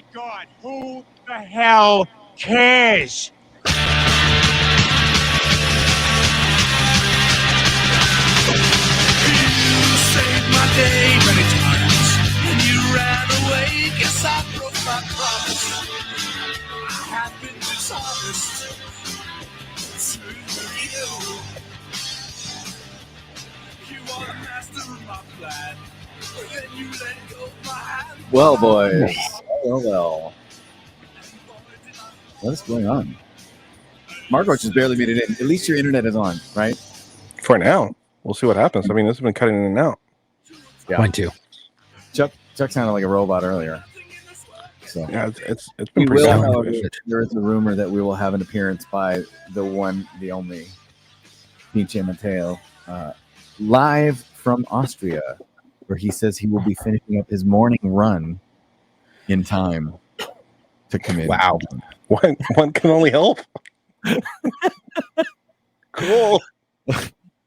my God, who the hell cares? Saved my day many times, and you ran away. Guess I broke my promise. I have been dishonest to you. You are the master of my plan, but then you let go of my hand. Well, boys. Well. What's going on? Marco just barely made it in. At least your internet is on, right? For now. We'll see what happens. I mean, this has been cutting in and out. Yeah. Mine too. Chuck sounded like a robot earlier. So Yeah, it's we been pretty will, bad. however, there is a rumor that we will have an appearance by the one, the only Pinche Mateo, live from Austria, where he says he will be finishing up his morning run in time to come in. Wow. One can only help. Cool.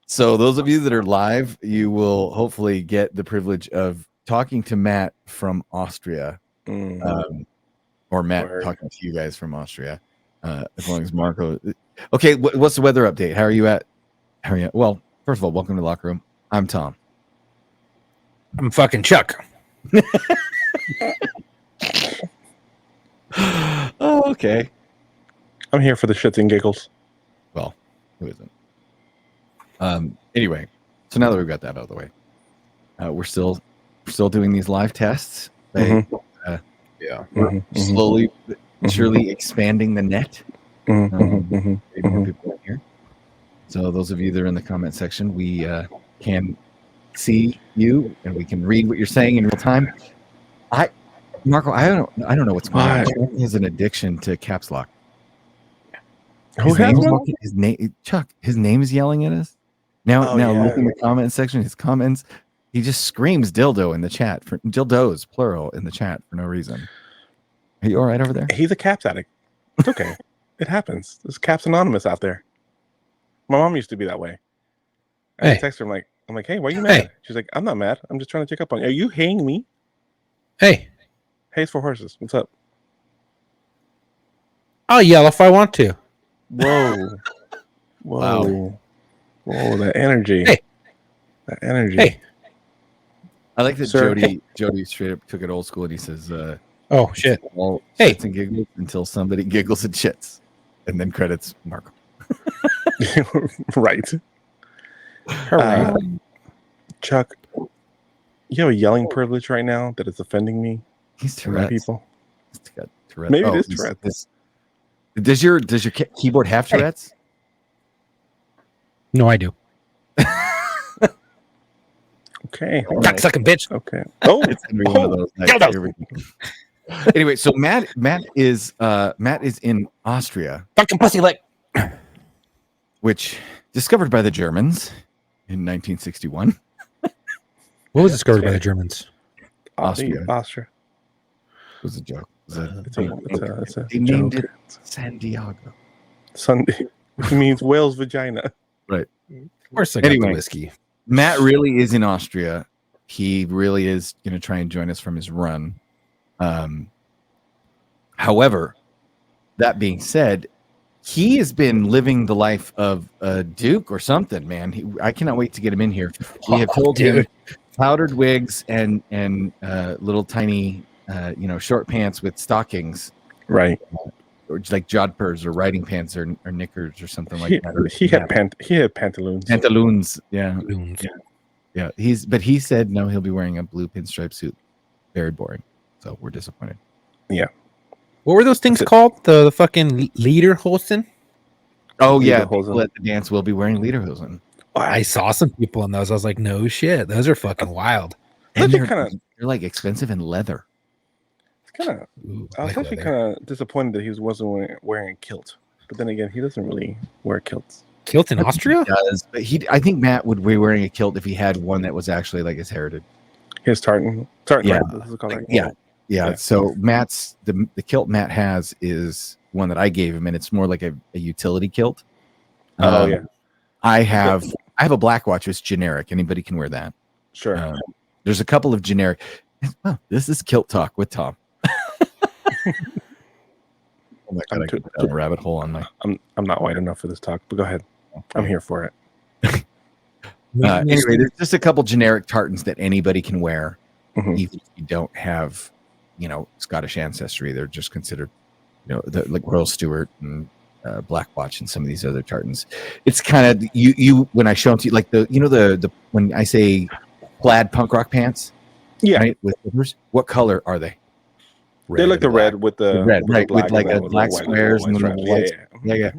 So those of you that are live, you will hopefully get the privilege of talking to Matt from Austria, or Matt talking to you guys from Austria, as long as Marco. Okay, what's the weather update? How are you at? Well, first of all, welcome to the locker room. I'm Tom. I'm fucking Chuck. Oh, okay. I'm here for the shits and giggles. Well, who isn't? Anyway, so now that we've got that out of the way, we're still doing these live tests. We're slowly but surely expanding the net. More people in here. So those of you that are in the comment section, we can see you and we can read what you're saying in real time. Marco, I don't know what's going on. Chuck has an addiction to caps lock. His name is yelling at us. Now look in the comment section, his comments, he just screams dildo in the chat, for dildos, plural, in the chat for no reason. Are you all right over there? He's a caps addict. It's okay. It happens. There's Caps Anonymous out there. My mom used to be that way. I text her, I'm like, hey, why are you mad? She's like, I'm not mad. I'm just trying to check up on you. Are you haying me? Hey. Hay's for horses. What's up? I'll yell if I want to. Whoa. Wow. Whoa, that energy. Hey. That energy. Hey. I like that Jody straight up took it old school and he says, oh, shit. All shits and giggles until somebody giggles and shits. And then credits Marco. Right. Chuck, you have a yelling privilege right now that is offending me. He's Tourette's. People. He's got Tourette's. Maybe it is Tourette's. Does your keyboard have Tourette's? No, I do. Okay. Cock sucking bitch. Okay. Oh, it's gonna be one of those. Here we go. Anyway, so Matt is in Austria. Fucking pussy lick. Which discovered by the Germans in 1961. What was discovered by the Germans? Austria. Austria. It was a joke. It's a they named joke. it San Diego. Sunday, which means whale's vagina. Right. Of course I got the whiskey. Matt really is in Austria. He really is going to try and join us from his run. However, that being said, he has been living the life of a duke or something, man. I cannot wait to get him in here. We have told him powdered wigs and little tiny, short pants with stockings, right? Or like jodhpurs or riding pants or knickers or something like that. He had pantaloons. Pantaloons, yeah. Yeah. He said no, he'll be wearing a blue pinstripe suit. Very boring. So we're disappointed. Yeah. What were those things called? The fucking lederhosen? Oh yeah, people at the dance will be wearing lederhosen. I saw some people in those. I was like, no shit, those are fucking wild. And they're like expensive and leather. I was actually kind of disappointed that he wasn't wearing a kilt. But then again, he doesn't really wear kilts. Kilt in Austria? He does, but I think Matt would be wearing a kilt if he had one that was actually like his heritage. His tartan. Yeah. Right? Yeah. So Matt's the kilt Matt has is one that I gave him, and it's more like a utility kilt. I have a black watch. It's generic. Anybody can wear that. Sure. There's a couple of generic. Oh, this is kilt talk with Tom. Oh my god, I could put a rabbit hole on my. I'm not white enough for this talk, but go ahead. I'm here for it. Anyway, there's just a couple generic tartans that anybody can wear, Mhm. even if you don't have, Scottish ancestry. They're just considered, like Royal Stewart and Black Watch and some of these other tartans. It's kind of you when I show them to you, like the when I say plaid punk rock pants, Yeah, right, with zippers, what color are they? they like the red with the Red, right, black with like and a then black white squares and then stripes. the white. Yeah.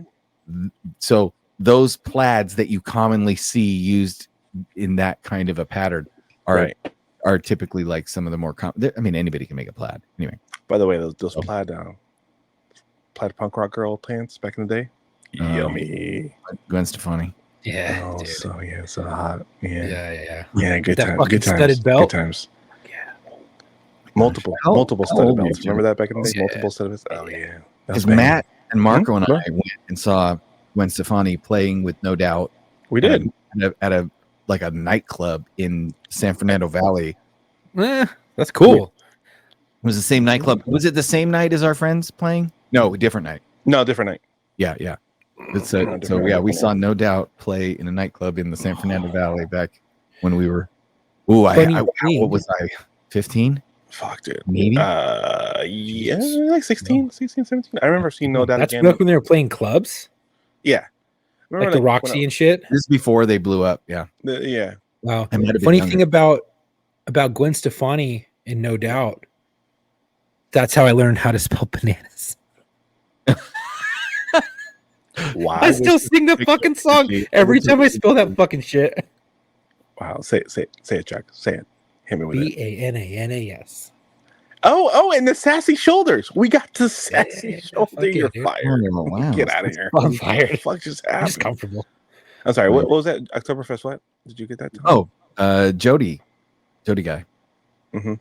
So those plaids that you commonly see used in that kind of a pattern are typically like some of the more common. I mean, anybody can make a plaid. Anyway. By the way, those plaid punk rock girl pants back in the day, yummy. Gwen Stefani. Yeah. Oh, dude. so hot. Yeah. Good That times. fucking Good times. studded belt. Good times. Yeah. Multiple How studded old belts. are you? Remember that back in the day? Yeah. Multiple studded belts. Oh yeah. Because Matt and Marco and I Huh? went and saw Gwen Stefani playing with No Doubt. We did. at a like a nightclub in San Fernando Valley. That's cool. It was the same nightclub. Was it the same night as our friends playing? No, different night. No, different night. Yeah. We saw No Doubt play in a nightclub in the San Fernando Valley back when we were. What was I? 15? Fuck, dude. Maybe. Yeah, like 16, 17. I remember seeing No Doubt That's again. back when they were playing clubs, Yeah. Remember, like the Roxy and shit. This is before they blew up. Yeah. Yeah. Wow. I might have been Funny younger. thing about Gwen Stefani and No Doubt, that's how I learned how to spell bananas. Wow. I still sing the fucking song every time I spell that fucking shit. Wow. Say it, Chuck. Say it. Hit me with it. Bananas. Oh, and the sassy shoulders. We got the sassy Yeah, shoulder. fuck yeah, You're dude. fired. Wow. Get out of here. I'm fired. What the fuck just I'm happened? just comfortable. I'm sorry. What was that? Oktoberfest? What did you get that? Jody guy. Mhm.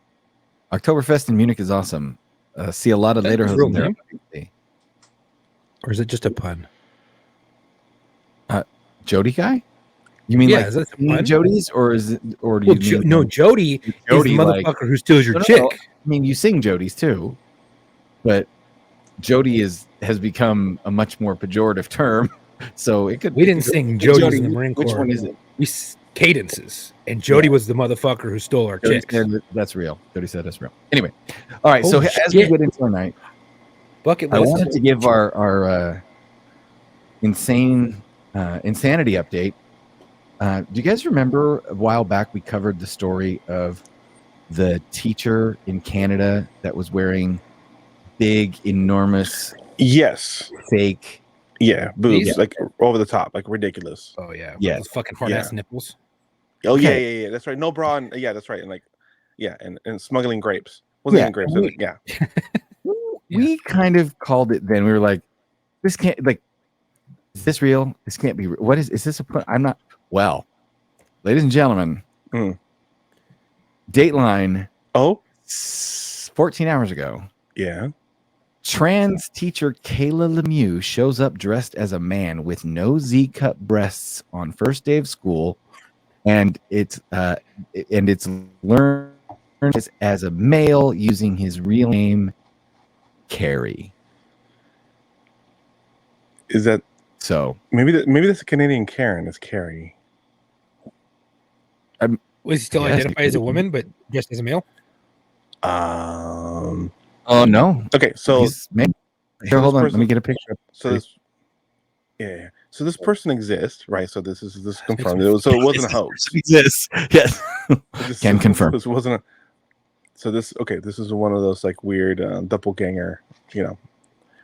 Oktoberfest in Munich is awesome. See a lot of That later his real there. name? Or is it just a pun? Jody guy? You mean like is that a King pun? Jody's, or is it? Or do you mean no, Jody is Jody, the like- motherfucker who steals your No, chick. I mean, you sing Jody's too, but Jody has become a much more pejorative term. So it could. We didn't sing Jody's in the Marine Corps. Which one is it? Cadences, and Jody was the motherfucker who stole our Jody chicks. said that's real. Jody said that's real. Anyway, all right. So Holy as we shit. get into our night, Bucket I list. wanted to give our insanity update. Do you guys remember a while back we covered the story of the teacher in Canada that was wearing big, enormous, Yes. fake? Yeah. Boobs. Yeah. Like over the top. Like ridiculous. Oh yeah, Yeah. those fucking hard ass nipples. Oh Okay. yeah. That's right. No bra. And, yeah, that's right. And like, yeah, and smuggling grapes. Wasn't Yeah. even grapes. We- Yeah. We kind of called it then. We were like, this can't, like, is this real? This can't be real. What is this I'm not, well, ladies and gentlemen, Dateline, Oh 14 hours ago, yeah. trans teacher Kayla Lemieux shows up dressed as a man with no Z-cup breasts on first day of school, and it's learned as a male using his real name, Carrie. Is that So maybe that's a Canadian Karen? It's Carrie. Was he still Yes, identify as a woman, but just as a male? Um. oh no, Okay. So he's man. Here, hold on. Let me get a picture. So this. Yeah. So this person exists, right? So this is confirmed. It wasn't a hoax. Yes, yes. Can confirm. This wasn't a. So this is one of those like weird doppelganger,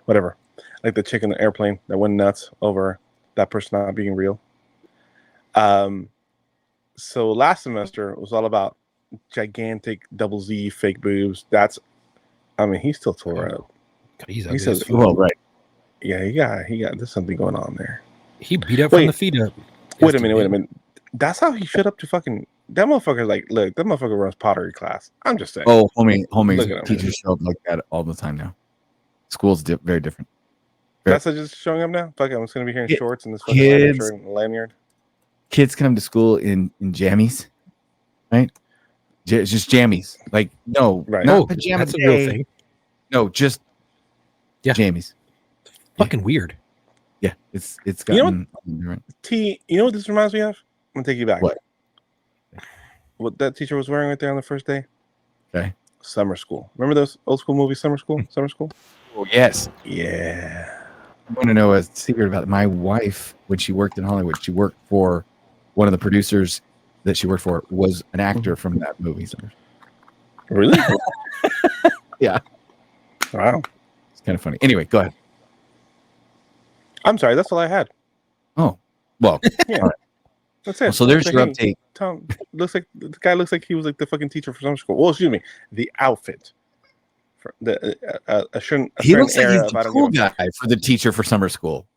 whatever, like the chick in the airplane that went nuts over that person not being real. So last semester was all about gigantic double Z fake boobs. He still tore up. He's He ugly says, as fuck. Well, right. Yeah, he got there's something going on there. He beat up Wait. from the feet up. Wait a minute. That's how he showed up to fucking that motherfucker. Like, look, that motherfucker runs pottery class. I'm just saying. Oh, Look at homie, him. teachers show up like that all the time now. School's very different. That's just showing up now. Fuck, I'm just gonna be here in shorts and this fucking Kids. shirt and lanyard. Kids come to school in jammies, right? Just jammies. Like, no, Right. not Oh, pajama that's a real day. thing. No, just Yeah. Jamie's. Fucking weird. Yeah, it's You know gotten different. T, you know what this reminds me of? I'm gonna take you back. What? What that teacher was wearing right there on the first day? Okay. Summer School. Remember those old school movies, Summer School? Summer School? Oh, yes. Yeah. I want to know a secret about it. My wife, when she worked in Hollywood, she worked for one of the producers that she worked for was an actor from that movie. Really? Yeah. Wow. It's kind of funny. Anyway, go ahead. I'm sorry, that's all I had. Oh, well, Yeah. all right. That's it. Well, so there's Like, your hey, update. Tom looks like the guy looks like he was like the fucking teacher for Summer School. Well, excuse me, the outfit. For the He looks like he's of I the don't cool give a fuck. guy for the teacher for summer school.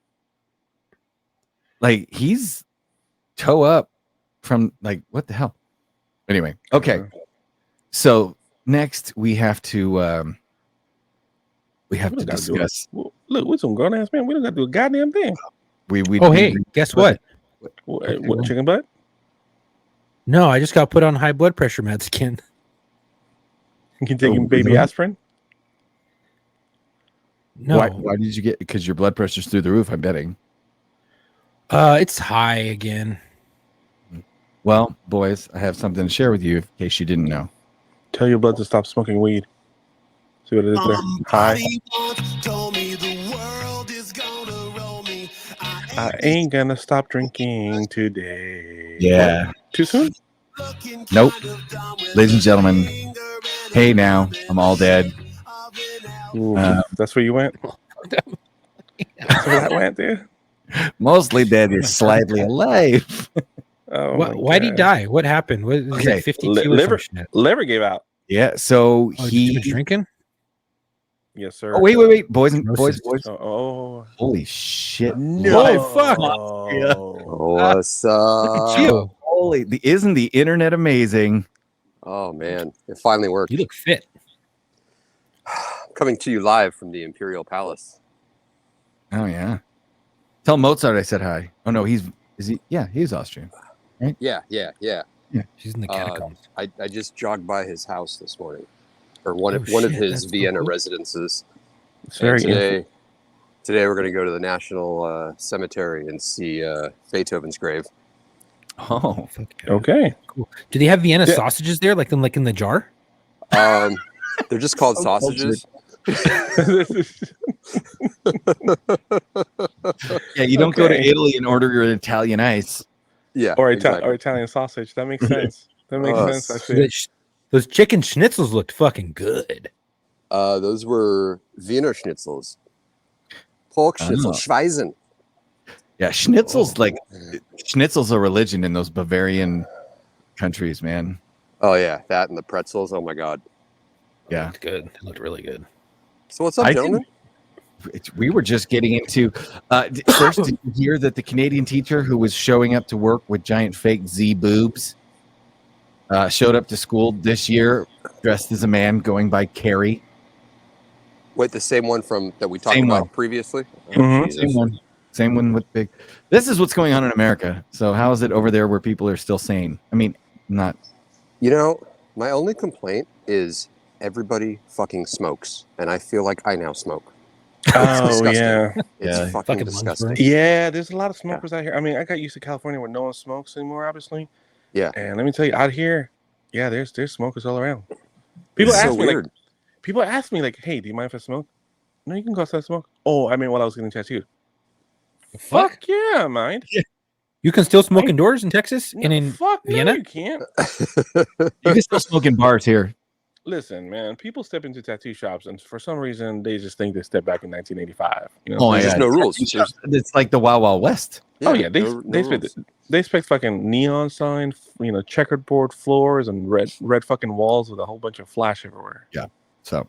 Like he's toe up from like what the hell? Anyway, okay. So next we have to discuss. Look, we're some grown ass man. We don't got to do a goddamn thing. Oh, hey, guess what? What chicken butt? No, I just got put on high blood pressure meds again. You can take Oh, baby really? aspirin. No, Why did you get? Because your blood pressure's through the roof. I'm betting. it's high again. Well, boys, I have something to share with you in case you didn't know. Tell your blood to stop smoking weed. See what it is there? High. I ain't gonna stop drinking today. Yeah. What? Too soon? Nope. Ladies and gentlemen, hey now, I'm all dead. Ooh, that's where you went? That's where that went, dude? Mostly dead is slightly alive. Oh, Why did he die? What happened? Was it Okay, 52 or liver, some shit? liver gave out. Yeah, so Oh, he you been drinking? Yes, sir. Oh, wait. Boys. Oh. Holy shit. No. Fuck. What's up? You. Isn't the internet amazing? Oh man, it finally worked. You look fit. Coming to you live from the Imperial Palace. Oh yeah. Tell Mozart I said hi. Oh no, he's Austrian. Right? Yeah. She's in the catacombs. I just jogged by his house this morning, or one of shit, his that's so Vienna cool. residences. It's very Today we're going to go to the National Cemetery and see Beethoven's grave. Oh. Fuck yeah. okay. Cool. Do they have Vienna Yeah. sausages there, like in the jar? They're just called So sausages. Yeah, you don't go to Okay. Italy and order your Italian ice. Yeah, or exactly. Italian sausage. That makes sense. That makes sense, actually. Those chicken schnitzels looked fucking good. Those were Wiener Schnitzels. Pork Schnitzel, Schweisen. Yeah, schnitzel's schnitzel's a religion in those Bavarian countries, man. Oh yeah, that and the pretzels. Oh my god. Yeah. Looked good. It looked really good. So what's up, gentlemen? We were just getting into first. Did you hear that the Canadian teacher who was showing up to work with giant fake Z boobs showed up to school this year dressed as a man going by Carrie? Wait, the same one that we talked Same about one. previously? Oh, Mhm. Jesus. Same one with big. This is what's going on in America. So how is it over there where people are still sane? I mean, not. You know, my only complaint is everybody fucking smokes, and I feel like I now smoke. Oh, disgusting. yeah. It's Yeah. fucking Fucking disgusting. lunch Yeah, there's a lot of smokers out here. I mean, I got used to California where no one smokes anymore, obviously. Yeah. And let me tell you, out here, yeah, there's smokers all around. People It's ask so me weird. like, hey, do you mind if I smoke? No, you can go outside and smoke. Oh, I mean, while I was getting tattooed. Fuck. Fuck yeah, mind. You can still smoke indoors in Texas and in Fuck no, Vienna? you can't. You can still smoke in bars here. Listen, man, people step into tattoo shops, and for some reason, they just think they stepped back in 1985. You know? Oh, There's yeah. just no rules. It's like the Wild Wild West. Oh yeah, they no expect rules. they expect fucking neon sign, checkered board floors and red fucking walls with a whole bunch of flash everywhere. So,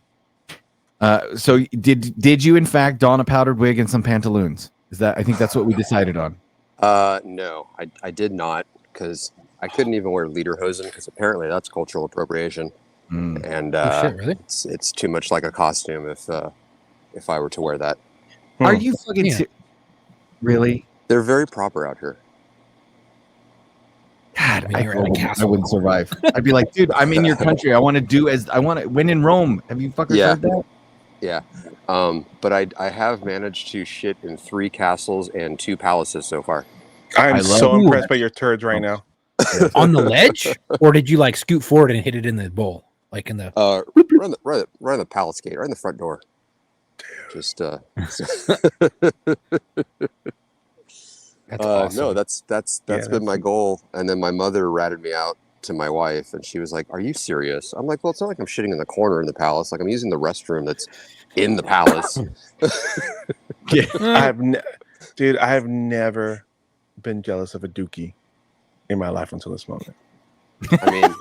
so did you in fact don a powdered wig and some pantaloons? I think that's what we decided on. No, I did not, because I couldn't even wear lederhosen, because apparently that's cultural appropriation. Mm. And Oh, shit, really? it's too much like a costume if I were to wear that. Are you fucking Yeah. really? They're very proper out here. God, I mean, you're at a I castle. wouldn't survive. I'd be like, dude, I'm in your country. I want to when in Rome. Have you fuckers Yeah. heard that? Yeah. But I have managed to shit in 3 castles and 2 palaces so far. I'm so Ooh. impressed by your turds right now. On the ledge, or did you like scoot forward and hit it in the bowl, like in the? Right on the palace gate, right in the front door. Just That's awesome. no, that's been my goal. And then my mother ratted me out to my wife, and she was like, "Are you serious?" I'm like, "Well, it's not like I'm shitting in the corner in the palace. Like I'm using the restroom that's in the palace." I have never been jealous of a dookie in my life until this moment. I mean,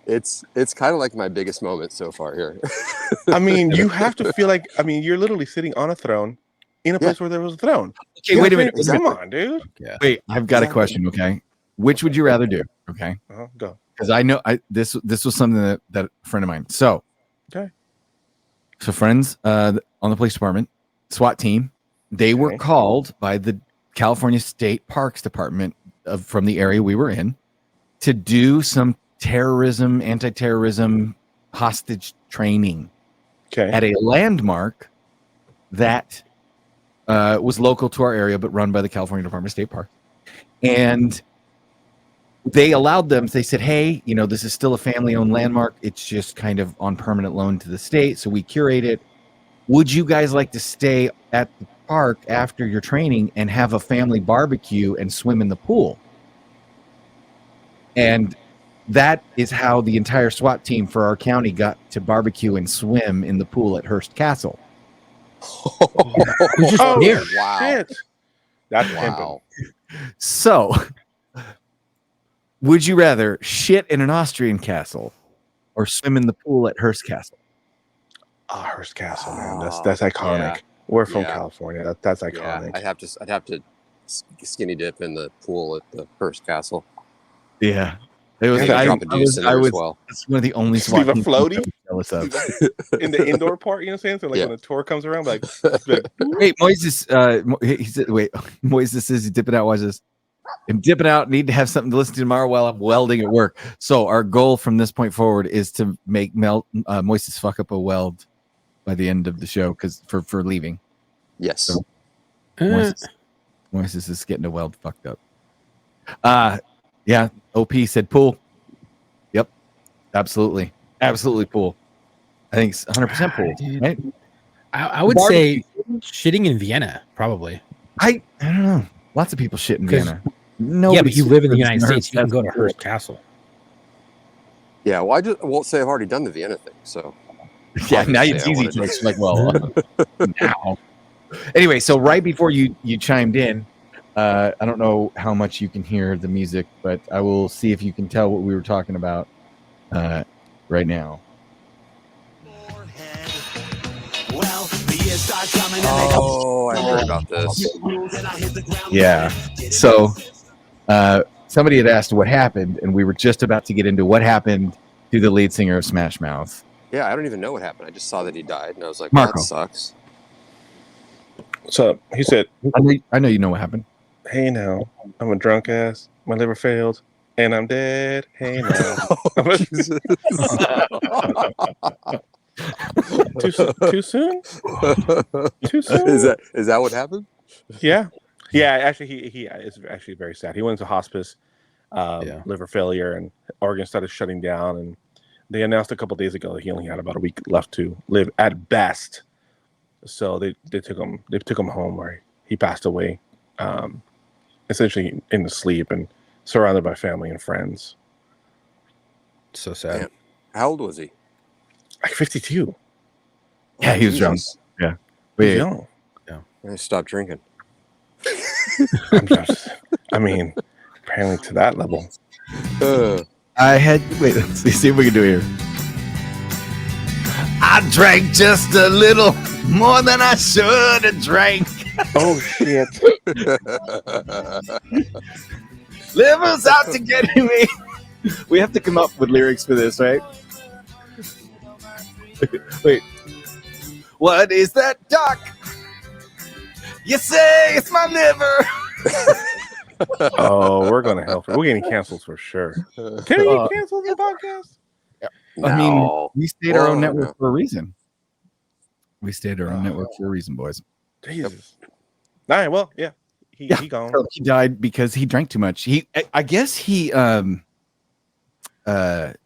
it's kind of like my biggest moment so far here. I mean, you have to feel like, I mean, you're literally sitting on a throne in a place where there was a throne. Okay, wait a minute. Come on, dude. Yeah. Wait, I've got a question. Okay, which would you rather do? Okay, Go. because I know this was something that a friend of mine. So, Okay. So friends on the police department, SWAT team, they were called by the California State Parks Department from the area we were in to do some terrorism, anti-terrorism, hostage training at a landmark that was local to our area, but run by the California Department of State Parks. And they allowed them. They said, "Hey, this is still a family-owned landmark. It's just kind of on permanent loan to the state, so we curate it. Would you guys like to stay at the park after your training and have a family barbecue and swim in the pool?" And that is how the entire SWAT team for our county got to barbecue and swim in the pool at Hearst Castle. Wow. Shit. That's Wow. So, would you rather shit in an Austrian castle or swim in the pool at Hearst Castle? Hearst Castle, man. That's iconic. Yeah. We're from California. That's iconic. Yeah, I'd have to skinny dip in the pool at the Hearst Castle. Yeah. It was. Drop a deuce in there as well. It's one of the only SWAT Leave a floaty jealous of. in the indoor part. You know what I'm saying? So like when the tour comes around, like wait, Moises. He said, "Wait, Moises says he's dipping out. Watch this. I'm dipping out. Need to have something to listen to tomorrow while I'm welding at work." So our goal from this point forward is to make Moises fuck up a weld by the end of the show because for leaving. Yes. So, Moises is getting a weld fucked up. Yeah. OP said pool. Yep. Absolutely pool. I think it's 100% pool. Dude. Right? I would say shitting in Vienna, probably. I don't know. Lots of people shit in Vienna. Yeah, but you live in the United States. You can go to Hearst Castle. Yeah, well, I've already done the Vienna thing, so. Yeah, now it's easy to like, well, now. Anyway, so right before you chimed in, I don't know how much you can hear the music, but I will see if you can tell what we were talking about right now. Oh, I heard about this. Yeah. So somebody had asked what happened, and we were just about to get into what happened to the lead singer of Smash Mouth. Yeah, I don't even know what happened. I just saw that he died, and I was like, Marco. That sucks. So he said, I know you know what happened. "Hey now, I'm a drunk ass. My liver failed, and I'm dead. Hey now." Too soon? Too soon? Is that what happened? Yeah. Actually, he is actually very sad. He went into hospice, liver failure, and organs started shutting down. And they announced a couple of days ago that he only had about a week left to live at best. So they took him home where he passed away, essentially in the sleep and surrounded by family and friends. So sad. Man. How old was he? Like 52. Yeah, he was drunk. Yeah. He's young. Yeah. I stopped drinking. Apparently to that level. Let's see if we can do it here. I drank just a little more than I should have drank. Oh shit. Liver's out to get me. We have to come up with lyrics for this, right? Wait. What is that, Doc? You say it's my liver. Oh, we're going to hell. We're getting canceled for sure. Can we get canceled on the podcast? No. I mean, we stayed our own network for a reason. We stayed our own network for a reason, boys. Jesus. All right. Well, yeah. He gone. So he died because he drank too much. I guess he I read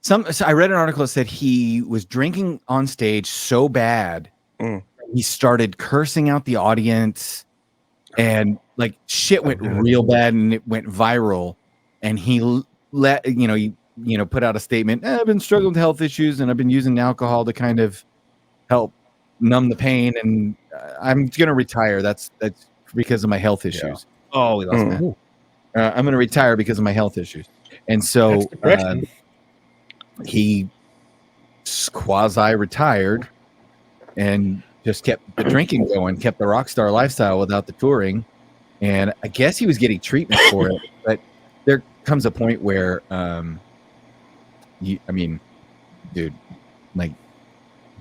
an article that said he was drinking on stage so bad he started cursing out the audience, and like shit went real bad, and it went viral. And he put out a statement. I've been struggling with health issues, and I've been using alcohol to kind of help numb the pain, and I'm gonna retire. That's because of my health issues. Yeah. Oh, we lost Matt. I'm gonna retire because of my health issues, and so he quasi retired and just kept the drinking going, kept the rock star lifestyle without the touring, and I guess he was getting treatment for it. But there comes a point where, dude, like.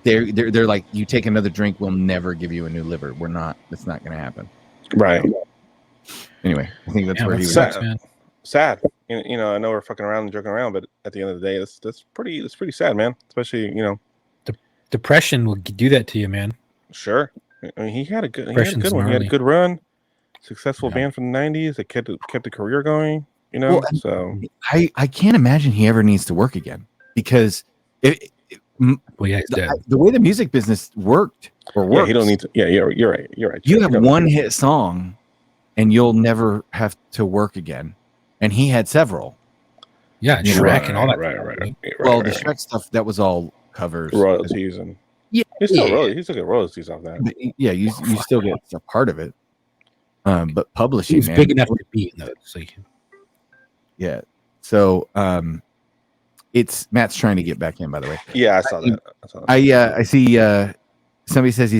They're like, you take another drink, we'll never give you a new liver. We're not. It's not going to happen. Right. Anyway, I think that's where he was. Sad. You know, I know we're fucking around and joking around, but at the end of the day, that's pretty sad, man. Especially, depression will do that to you, man. Sure. I mean, he had a good one. He had a good run. Successful band from the '90s. They kept the career going. So I can't imagine he ever needs to work again, because the way the music business works. Yeah, he don't need to. Yeah, you're right. You have one hit song, and you'll never have to work again. And he had several. Yeah, Shrek and all that. Right. Well, the Shrek stuff, that was all covers, royalties, and he still get royalties off that. Yeah, you still get a part of it. But publishing, he's big enough to be in those. So yeah. So it's Matt's trying to get back in, by the way. Yeah, I saw that. I see somebody says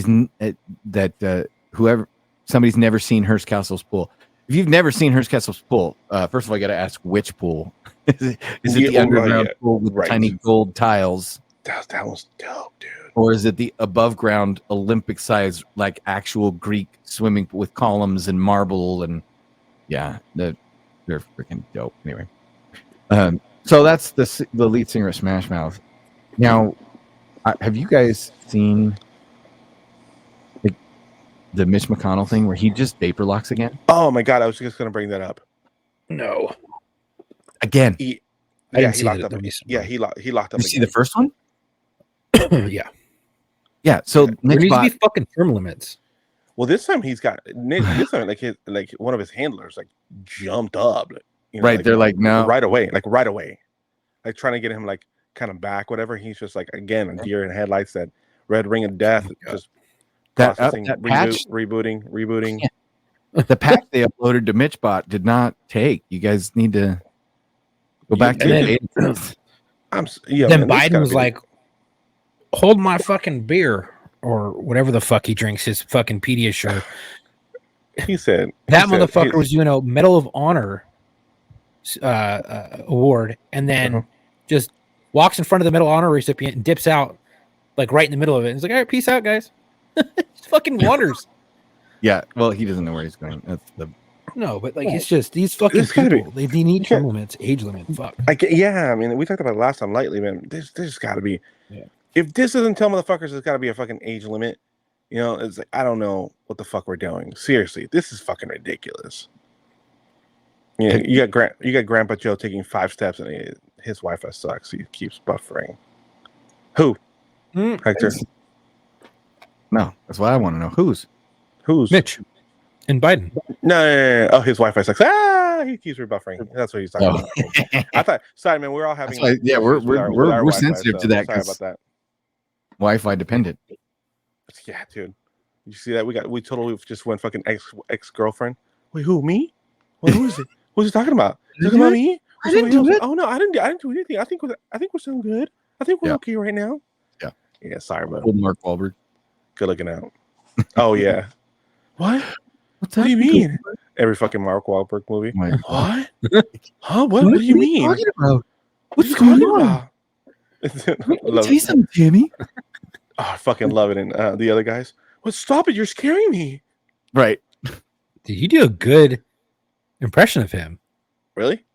somebody's never seen Hearst Castle's pool. If you've never seen Hearst Castle's pool, first of all, I got to ask which pool. Is it the underground pool with tiny gold tiles? That was dope, dude. Or is it the above ground Olympic size, like actual Greek swimming pool with columns and marble? And yeah, they're freaking dope. Anyway. So that's the lead singer of Smash Mouth. Now, have you guys seen the Mitch McConnell thing where he just vapor locks again? Oh my god, I was just going to bring that up. No. Again. He locked up. Yeah, he locked up. You again. See the first one? Yeah. Yeah. So there needs to be fucking term limits. Well, this time he's got like one of his handlers jumped up. Right, they're like, no, right away, like trying to get him kind of back, whatever. He's just again, a deer in headlights. That red ring of death, just processing, rebooting. Yeah. The pack they uploaded to MitchBot did not take. You guys need to go back to it. Then Biden was like, "Hold my fucking beer," or whatever the fuck he drinks, his fucking Pediasure. He said motherfucker was doing a Medal of Honor award, and then just walks in front of the Medal of Honor recipient and dips out right in the middle of it. He's like, "All right, peace out, guys." Just fucking wanders. Yeah, well, he doesn't know where he's going. That's the but it's just these fucking people. They need term limits, age limit. Fuck. I mean, we talked about it last time lightly, man. There's got to be. Yeah. If this doesn't tell motherfuckers, there's got to be a fucking age limit. It's like, I don't know what the fuck we're doing. Seriously, this is fucking ridiculous. You got Grandpa Joe taking 5 steps, and his Wi-Fi sucks. He keeps buffering. Who? Hector? No, that's what I want to know. Who's Mitch and Biden? No. Oh, his Wi-Fi sucks. He keeps rebuffering. That's what he's talking about. I thought. Sorry, man. We're all having. We're sensitive to that. Sorry about that. Wi-Fi dependent. Yeah, dude. You see that? We totally just went fucking ex-girlfriend. Wait, who? Me? Well, who is it? What's he talking about? Talking about me? I didn't do it. Oh no, I didn't do anything. I think we're doing good. I think we're okay right now. Yeah. Yeah. Sorry, bro. Old Mark Wahlberg. Good looking out. Oh yeah. What? What do you mean? Every fucking Mark Wahlberg movie. What? Huh? What do you mean? What are you talking about? What's going on? Tell you something, Timmy. Oh, I fucking love it. And the other guys, well, stop it! You're scaring me. Right. Did you do a good impression of him? Really?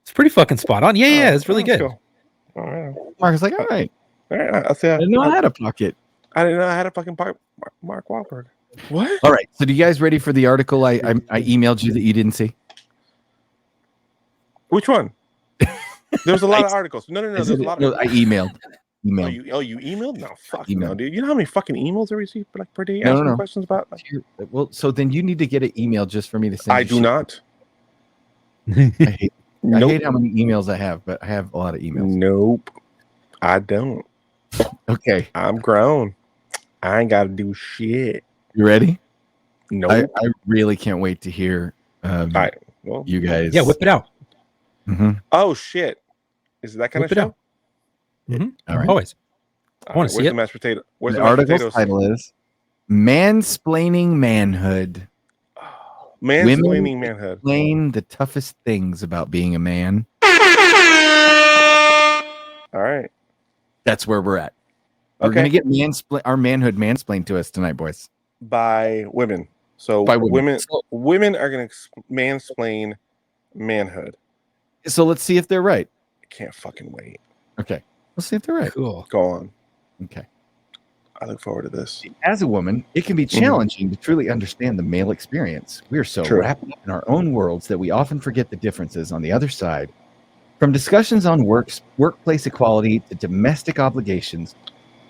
It's pretty fucking spot on. Yeah, it's really good. Cool. All right. Mark is like, all right. All right, I'll say I didn't know I had a pocket. I didn't know I had a fucking Mark Wahlberg. What? All right. So, do you guys ready for the article I emailed you that you didn't see? Which one? There was a lot of articles. No. There's a lot of. I emailed. You emailed? No, fuck emailed. no, dude. You know how many fucking emails I receive like per day No, asking questions about? Like, well, so then you need to get an email just for me to send. I do not. I hate how many emails I have, but I have a lot of emails. Nope, I don't. Okay, I'm grown. I ain't got to do shit. You ready? No, I really can't wait to hear. All right, well, you guys. Yeah, whip it out. Mm-hmm. Oh shit! Is it that kind whip of show? Mm-hmm. All right. Always. I want to see it. The mashed potato? Where's the mashed article's potatoes? title is "Mansplaining Manhood." Mansplaining manhood. Explain the toughest things about being a man. All right. That's where we're at. We're going to get our manhood mansplained to us tonight, boys. By women. So by women. Women are going to mansplain manhood. So let's see if they're right. I can't fucking wait. Okay. Let's see if they're right. Cool. Go on. Okay. I look forward to this. As a woman, it can be challenging to truly understand the male experience. We are so wrapped up in our own worlds that we often forget the differences on the other side. From discussions on workplace equality to domestic obligations,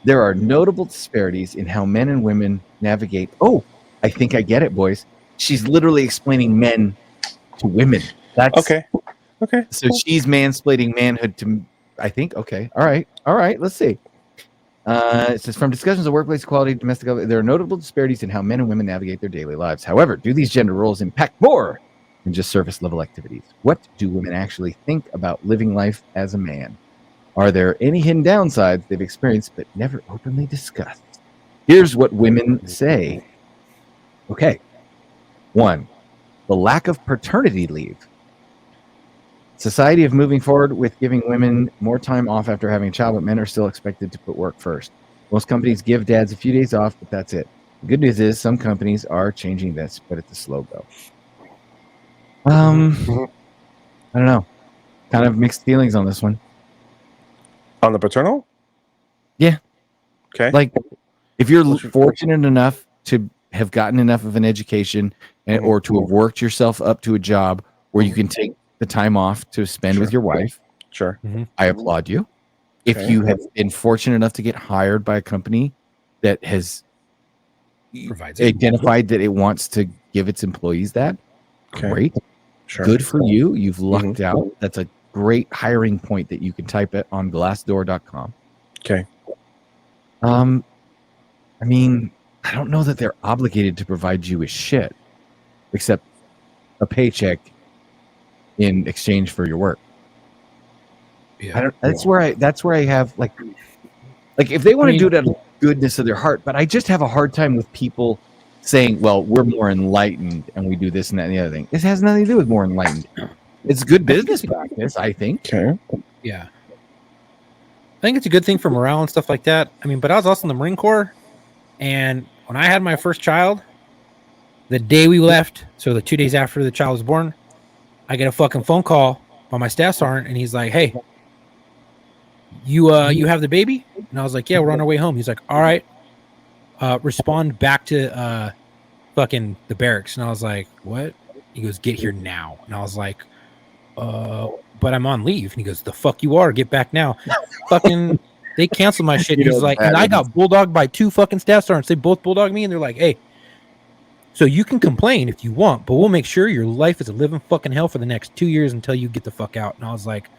there are notable disparities in how men and women navigate. Oh, I think I get it, boys. She's literally explaining men to women. That's okay. Okay. So she's mansplaining manhood to, I think. Okay. All right. Let's see. It says, from discussions of workplace equality, domestic, there are notable disparities in how men and women navigate their daily lives. However, do these gender roles impact more than just surface level activities? What do women actually think about living life as a man? Are there any hidden downsides they've experienced but never openly discussed? Here's what women say. Okay. 1, the lack of paternity leave. Society of moving forward with giving women more time off after having a child, but men are still expected to put work first. Most companies give dads a few days off, but that's it. The good news is some companies are changing this, but it's a slow go. I don't know. Kind of mixed feelings on this one. On the paternal? Yeah. Okay. Like, if you're fortunate enough to have gotten enough of an education or to have worked yourself up to a job where you can take the time off to spend with your wife. Sure. I applaud you. If you have been fortunate enough to get hired by a company that has identified that it wants to give its employees that, great. Sure. Good for you. You've lucked out. That's a great hiring point that you can type it on glassdoor.com. Okay. I mean, I don't know that they're obligated to provide you with shit except a paycheck in exchange for your work. Yeah, that's where I have like if they want to do it out of goodness of their heart, but I just have a hard time with people saying, well, we're more enlightened and we do this and that and the other thing. This has nothing to do with more enlightened. It's good business practice, I think. Okay. Yeah. I think it's a good thing for morale and stuff like that. I mean, but I was also in the Marine Corps, and when I had my first child, the day we left, so the 2 days after the child was born, I get a fucking phone call by my staff sergeant, and he's like, "Hey, you have the baby?" And I was like, "Yeah, we're on our way home." He's like, "All right, respond back to fucking the barracks." And I was like, "What?" He goes, "Get here now." And I was like, "But I'm on leave." And he goes, "The fuck you are? Get back now." Fucking, they canceled my shit. He's like, and I got bulldogged by 2 fucking staff sergeants. They both bulldogged me, and they're like, "Hey, so you can complain if you want, but we'll make sure your life is a living fucking hell for the next 2 years until you get the fuck out." And I was like,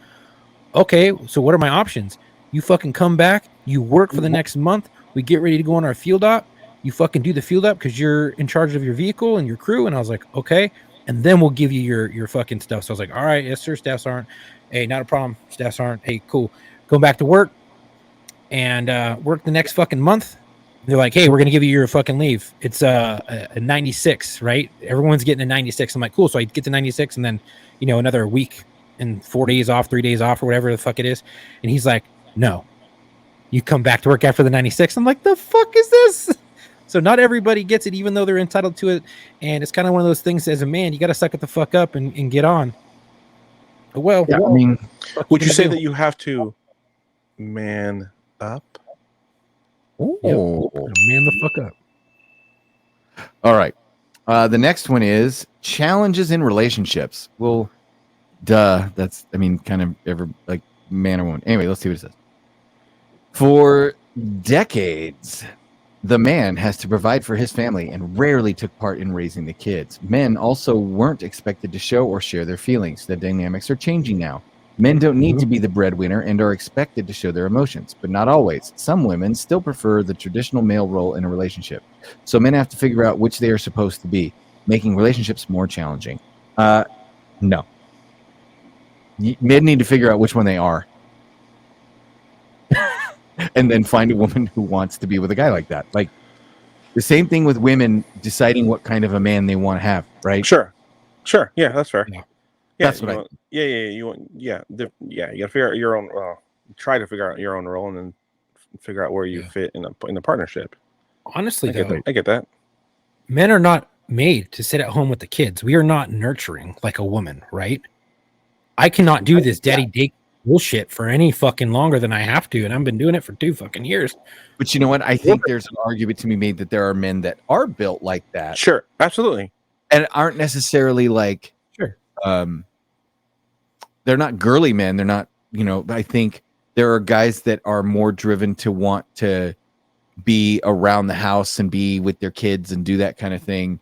okay, so what are my options? You fucking come back, you work for the next month, we get ready to go on our field op, you fucking do the field op because you're in charge of your vehicle and your crew. And I was like, okay, and then we'll give you your fucking stuff. So I was like, all right, yes sir, staffs aren't. Hey, not a problem, staffs aren't. Hey, cool. Going back to work and work the next fucking month. They're like, hey, we're going to give you your fucking leave. It's a 96, right? Everyone's getting a 96. I'm like, cool. So I get to 96 and then, another week and 4 days off, 3 days off or whatever the fuck it is. And he's like, no, you come back to work after the 96. I'm like, the fuck is this? So not everybody gets it, even though they're entitled to it. And it's kind of one of those things as a man, you got to suck it the fuck up and get on. Well, yeah, I mean, would you say that you have to man up. Oh, Man the fuck up. All right. The next one is challenges in relationships. Well, duh. That's, I mean, kind of like man or woman. Anyway, let's see what it says. For decades, the man has to provide for his family and rarely took part in raising the kids. Men also weren't expected to show or share their feelings. The dynamics are changing now. Men don't need to be the breadwinner and are expected to show their emotions, but not always. Some women still prefer the traditional male role in a relationship. So men have to figure out which they are supposed to be, making relationships more challenging. No. Men need to figure out which one they are. And then find a woman who wants to be with a guy like that. Like the same thing with women deciding what kind of a man they want to have, right? Sure. Yeah, that's fair. Yeah, that's what you gotta figure out your own. Try to figure out your own role and then figure out where you fit in the partnership. Honestly, I get that. Men are not made to sit at home with the kids. We are not nurturing like a woman, right? I cannot do this daddy date bullshit for any fucking longer than I have to, and I've been doing it for 2 fucking years. But you know what? I think there's an argument to be made that there are men that are built like that. Sure, absolutely, and aren't necessarily like they're not girly men. They're not, I think there are guys that are more driven to want to be around the house and be with their kids and do that kind of thing.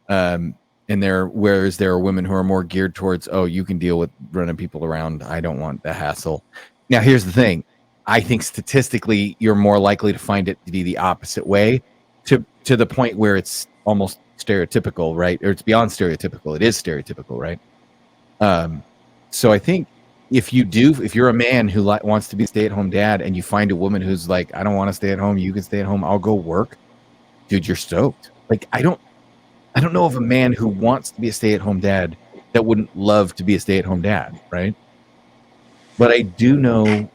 Whereas there are women who are more geared towards, you can deal with running people around. I don't want the hassle. Now, here's the thing. I think statistically, you're more likely to find it to be the opposite way to the point where it's almost stereotypical, right? Or it's beyond stereotypical. It is stereotypical, right? So I think if you're a man who wants to be a stay-at-home dad and you find a woman who's like, I don't want to stay at home. You can stay at home. I'll go work. Dude, you're stoked. Like, I don't know of a man who wants to be a stay-at-home dad that wouldn't love to be a stay-at-home dad, right? But I do know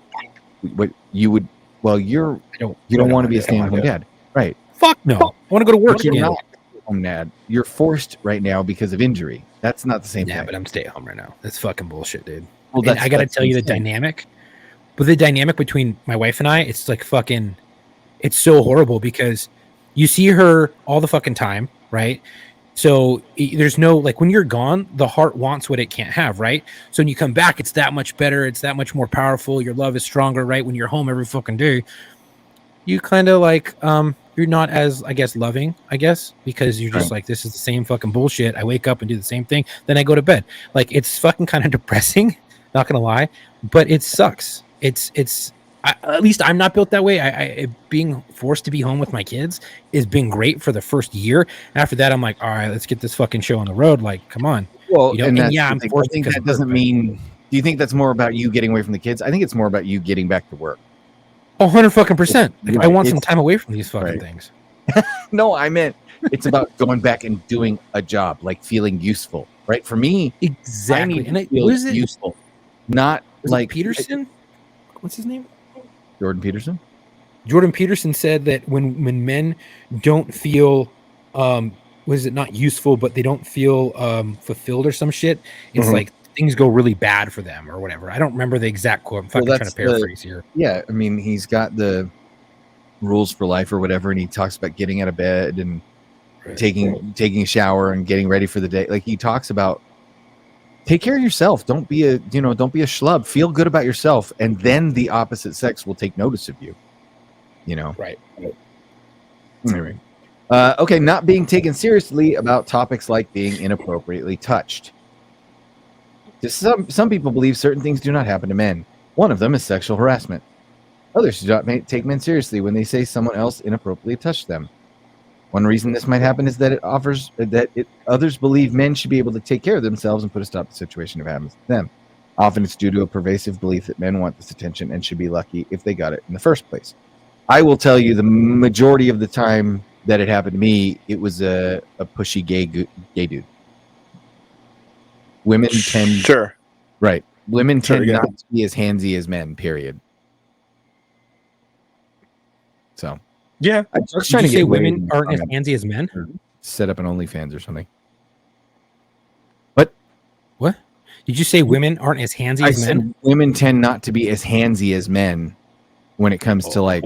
what you would. Well, you don't want to be a stay-at-home dad, right? Fuck no. I want to go to work. You're not a stay-at-home dad. You're forced right now because of injury. That's not the same thing. Yeah, but I'm stay at home right now. That's fucking bullshit, dude. Well, I got to tell you the dynamic. But the dynamic between my wife and I, it's like fucking. It's so horrible because you see her all the fucking time, right? So there's no, like, when you're gone, the heart wants what it can't have, right? So when you come back, it's that much better. It's that much more powerful. Your love is stronger, right? When you're home every fucking day, you kind of like, you're not as, I guess, loving, because you're just like, this is the same fucking bullshit. I wake up and do the same thing. Then I go to bed. Like, it's fucking kind of depressing, not going to lie, but it sucks. At least I'm not built that way. I being forced to be home with my kids has been great for the first year. After that, I'm like, all right, let's get this fucking show on the road. Like, come on. Well, I'm forced. I think that doesn't mean. Do you think that's more about you getting away from the kids? I think it's more about you getting back to work. 100%. Like, I want some time away from these fucking things. No, I meant it's about going back and doing a job, like feeling useful, right? For me, exactly. And it was useful, not like Peterson. What's his name? Jordan Peterson. Jordan Peterson said that when men don't feel, was it not useful, but they don't feel fulfilled or some shit, it's like things go really bad for them or whatever. I don't remember the exact quote. I'm fucking trying to paraphrase here. Yeah, I mean, he's got the rules for life or whatever, and he talks about getting out of bed and taking a shower and getting ready for the day. Like, he talks about take care of yourself. Don't be a schlub. Feel good about yourself, and then the opposite sex will take notice of you. Right. Anyway. Okay, not being taken seriously about topics like being inappropriately touched. Some people believe certain things do not happen to men. One of them is sexual harassment. Others do not take men seriously when they say someone else inappropriately touched them. One reason this might happen is that others believe men should be able to take care of themselves and put a stop to the situation if it happens to them. Often it's due to a pervasive belief that men want this attention and should be lucky if they got it in the first place. I will tell you, the majority of the time that it happened to me, it was a pushy gay dude. Women tend Women tend not to be as handsy as men. Period. So. Yeah, I was trying to say women aren't as handsy as men. Set up an OnlyFans or something. What? Did you say women aren't as handsy as men? Women tend not to be as handsy as men. when it comes to like.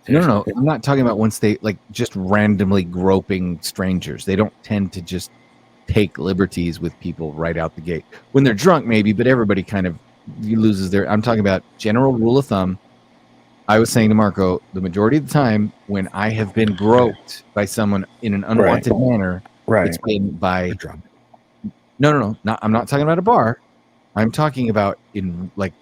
No. I'm not talking about once they like just randomly groping strangers. They don't tend to just take liberties with people right out the gate. When they're drunk, maybe, but everybody kind of loses their. I'm talking about general rule of thumb. I was saying to Marco, the majority of the time when I have been groped by someone in an unwanted manner, it's been by. No. I'm not talking about a bar. I'm talking about in like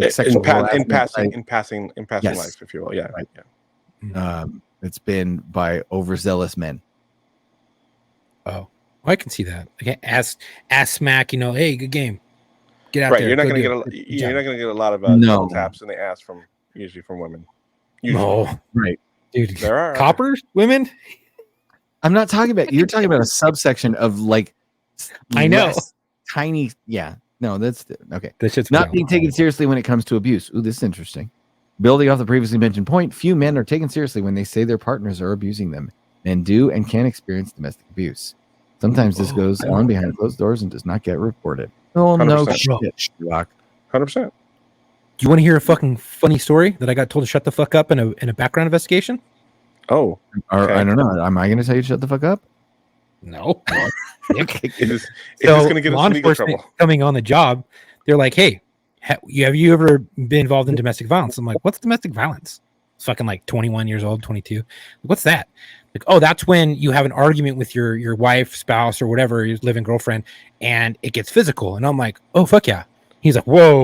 sexual in passing yes. life, if you will. Yeah. Right. It's been by overzealous men. Oh, I can see that. Okay, ass smack. Hey, good game. Get out there. You're not gonna get a lot of taps in the ass usually from women. Usually. No, right, dude. There are coppers, women. I'm not talking about. You're talking about a subsection of like. I know. Tiny. Yeah. No, that's okay. This shit's not being taken seriously when it comes to abuse. Ooh, this is interesting. Building off the previously mentioned point, few men are taken seriously when they say their partners are abusing them. Men do and can experience domestic abuse. Sometimes this goes on behind closed doors and does not get reported. Oh, 100%. No shit, Sherlock. 100%. Do you want to hear a fucking funny story that I got told to shut the fuck up in a background investigation? Oh. Okay. I don't know. Am I going to tell you to shut the fuck up? No. Is this going to get us in legal trouble? Coming on the job, they're like, hey, have you ever been involved in domestic violence? I'm like, what's domestic violence? It's fucking like 21 years old, 22. What's that? Like, oh, that's when you have an argument with your wife, spouse, or whatever, your living girlfriend, and it gets physical. And I'm like, oh, fuck yeah. He's like, whoa,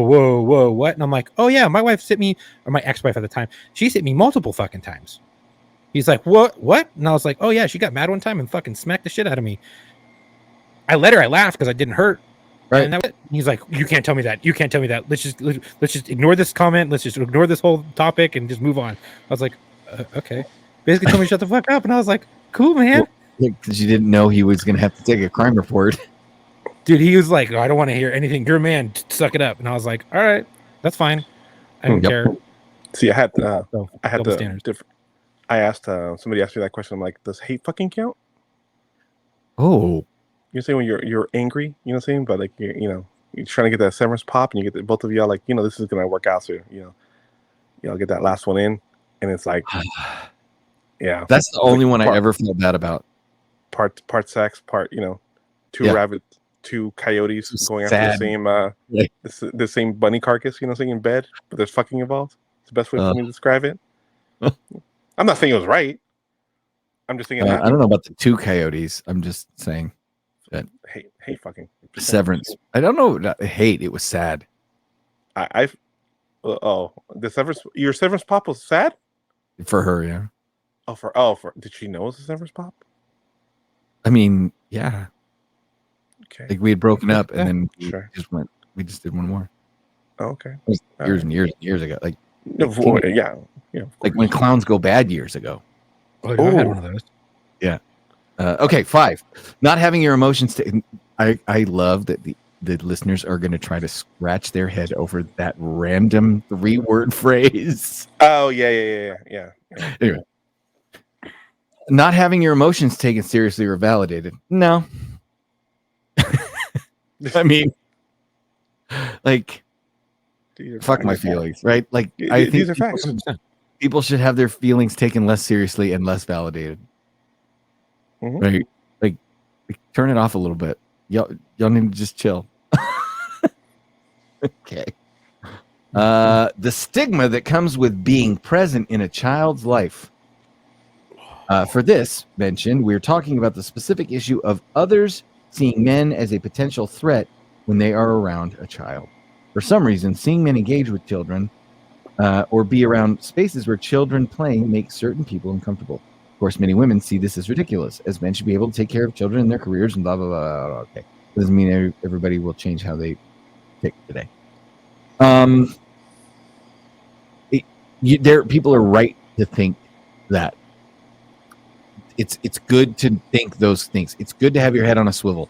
what? And I'm like, oh yeah, my wife hit me, or my ex-wife at the time, she's hit me multiple fucking times. He's like, what? And I was like, oh yeah, she got mad one time and fucking smacked the shit out of me. I laughed because I didn't hurt. Right. And that was it. He's like, you can't tell me that. Let's just ignore this comment. Let's just ignore this whole topic and just move on. I was like, okay. Basically told me to shut the fuck up. And I was like, cool, man. Because you didn't know he was going to have to take a crime report. Dude, he was like, I don't want to hear anything. You're a man. Suck it up. And I was like, all right, that's fine. I don't care. See, I asked, somebody asked me that question. I'm like, does hate fucking count? Oh. You're saying when you're angry, you know what I'm saying? But like, you're trying to get that severance pop and you get both of y'all like, this is going to work out. So, get that last one in. And it's like, yeah. That's the only one I ever felt bad about. Part sex, part, two coyotes going after the same bunny carcass, in bed, but there's fucking involved. It's the best way for me to describe it. I'm not saying it was right. I'm just thinking. I don't know about the two coyotes. I'm just saying that hate fucking severance. I don't know. Hate. It was sad. The severance. Your severance pop was sad for her. Yeah. For did she know it was a severance pop? I mean, yeah. Okay. Like we had broken up, and then we just did one more. Oh, okay. It was years and years ago. Like, yeah. Like when clowns go bad years ago. Oh, I had one of those. Yeah. Okay. 5. Not having your emotions. I love that the listeners are going to try to scratch their head over that random 3-word phrase. Oh yeah. Anyway. Not having your emotions taken seriously or validated. No. I mean, like, fuck my feelings, right? Like, I think these are facts. People should have their feelings taken less seriously and less validated. Mm-hmm. Right? Like, turn it off a little bit. Y'all need to just chill. Okay. The stigma that comes with being present in a child's life. For this mention, we're talking about the specific issue of others seeing men as a potential threat when they are around a child. For some reason, seeing men engage with children or be around spaces where children playing makes certain people uncomfortable. Of course, many women see this as ridiculous, as men should be able to take care of children in their careers and blah, blah, blah. Okay. That doesn't mean everybody will change how they pick today. People are right to think that. It's good to think those things. It's good to have your head on a swivel.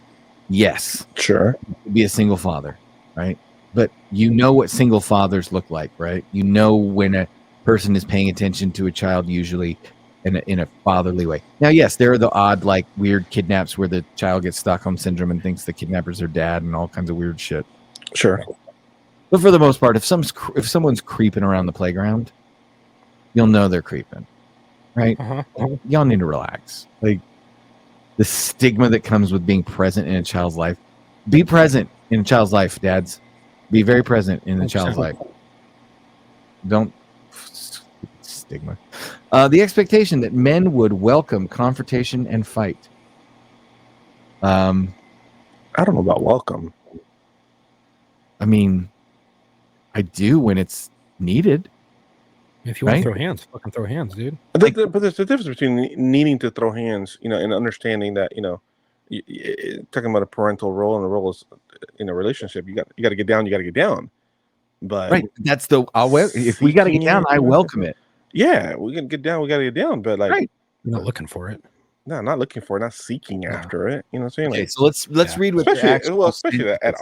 Yes. Sure. Be a single father, right? But you know what single fathers look like, right? You know when a person is paying attention to a child, usually in a fatherly way. Now, yes, there are the odd, like, weird kidnaps where the child gets Stockholm syndrome and thinks the kidnappers are dad and all kinds of weird shit. Sure. But for the most part, if someone's creeping around the playground, you'll know they're creeping, right? Y'all need to relax. Like the stigma that comes with being present in a child's life. Be present in a child's life, dads. Be very present in the child's life. Don't stigma. The expectation that men would welcome confrontation and fight. I don't know about welcome. I mean, I do when it's needed. If you want to throw hands, fucking throw hands, dude. But there's a difference between needing to throw hands, and understanding that, talking about a parental role and the role is in a relationship. You got to get down. You got to get down. But right, that's if we got to get down, I welcome it. Yeah, we can get down. We got to get down. But like, right. You're not looking for it. No, not looking for it. Not seeking after it. You know what I'm saying? Okay, so let's read what especially at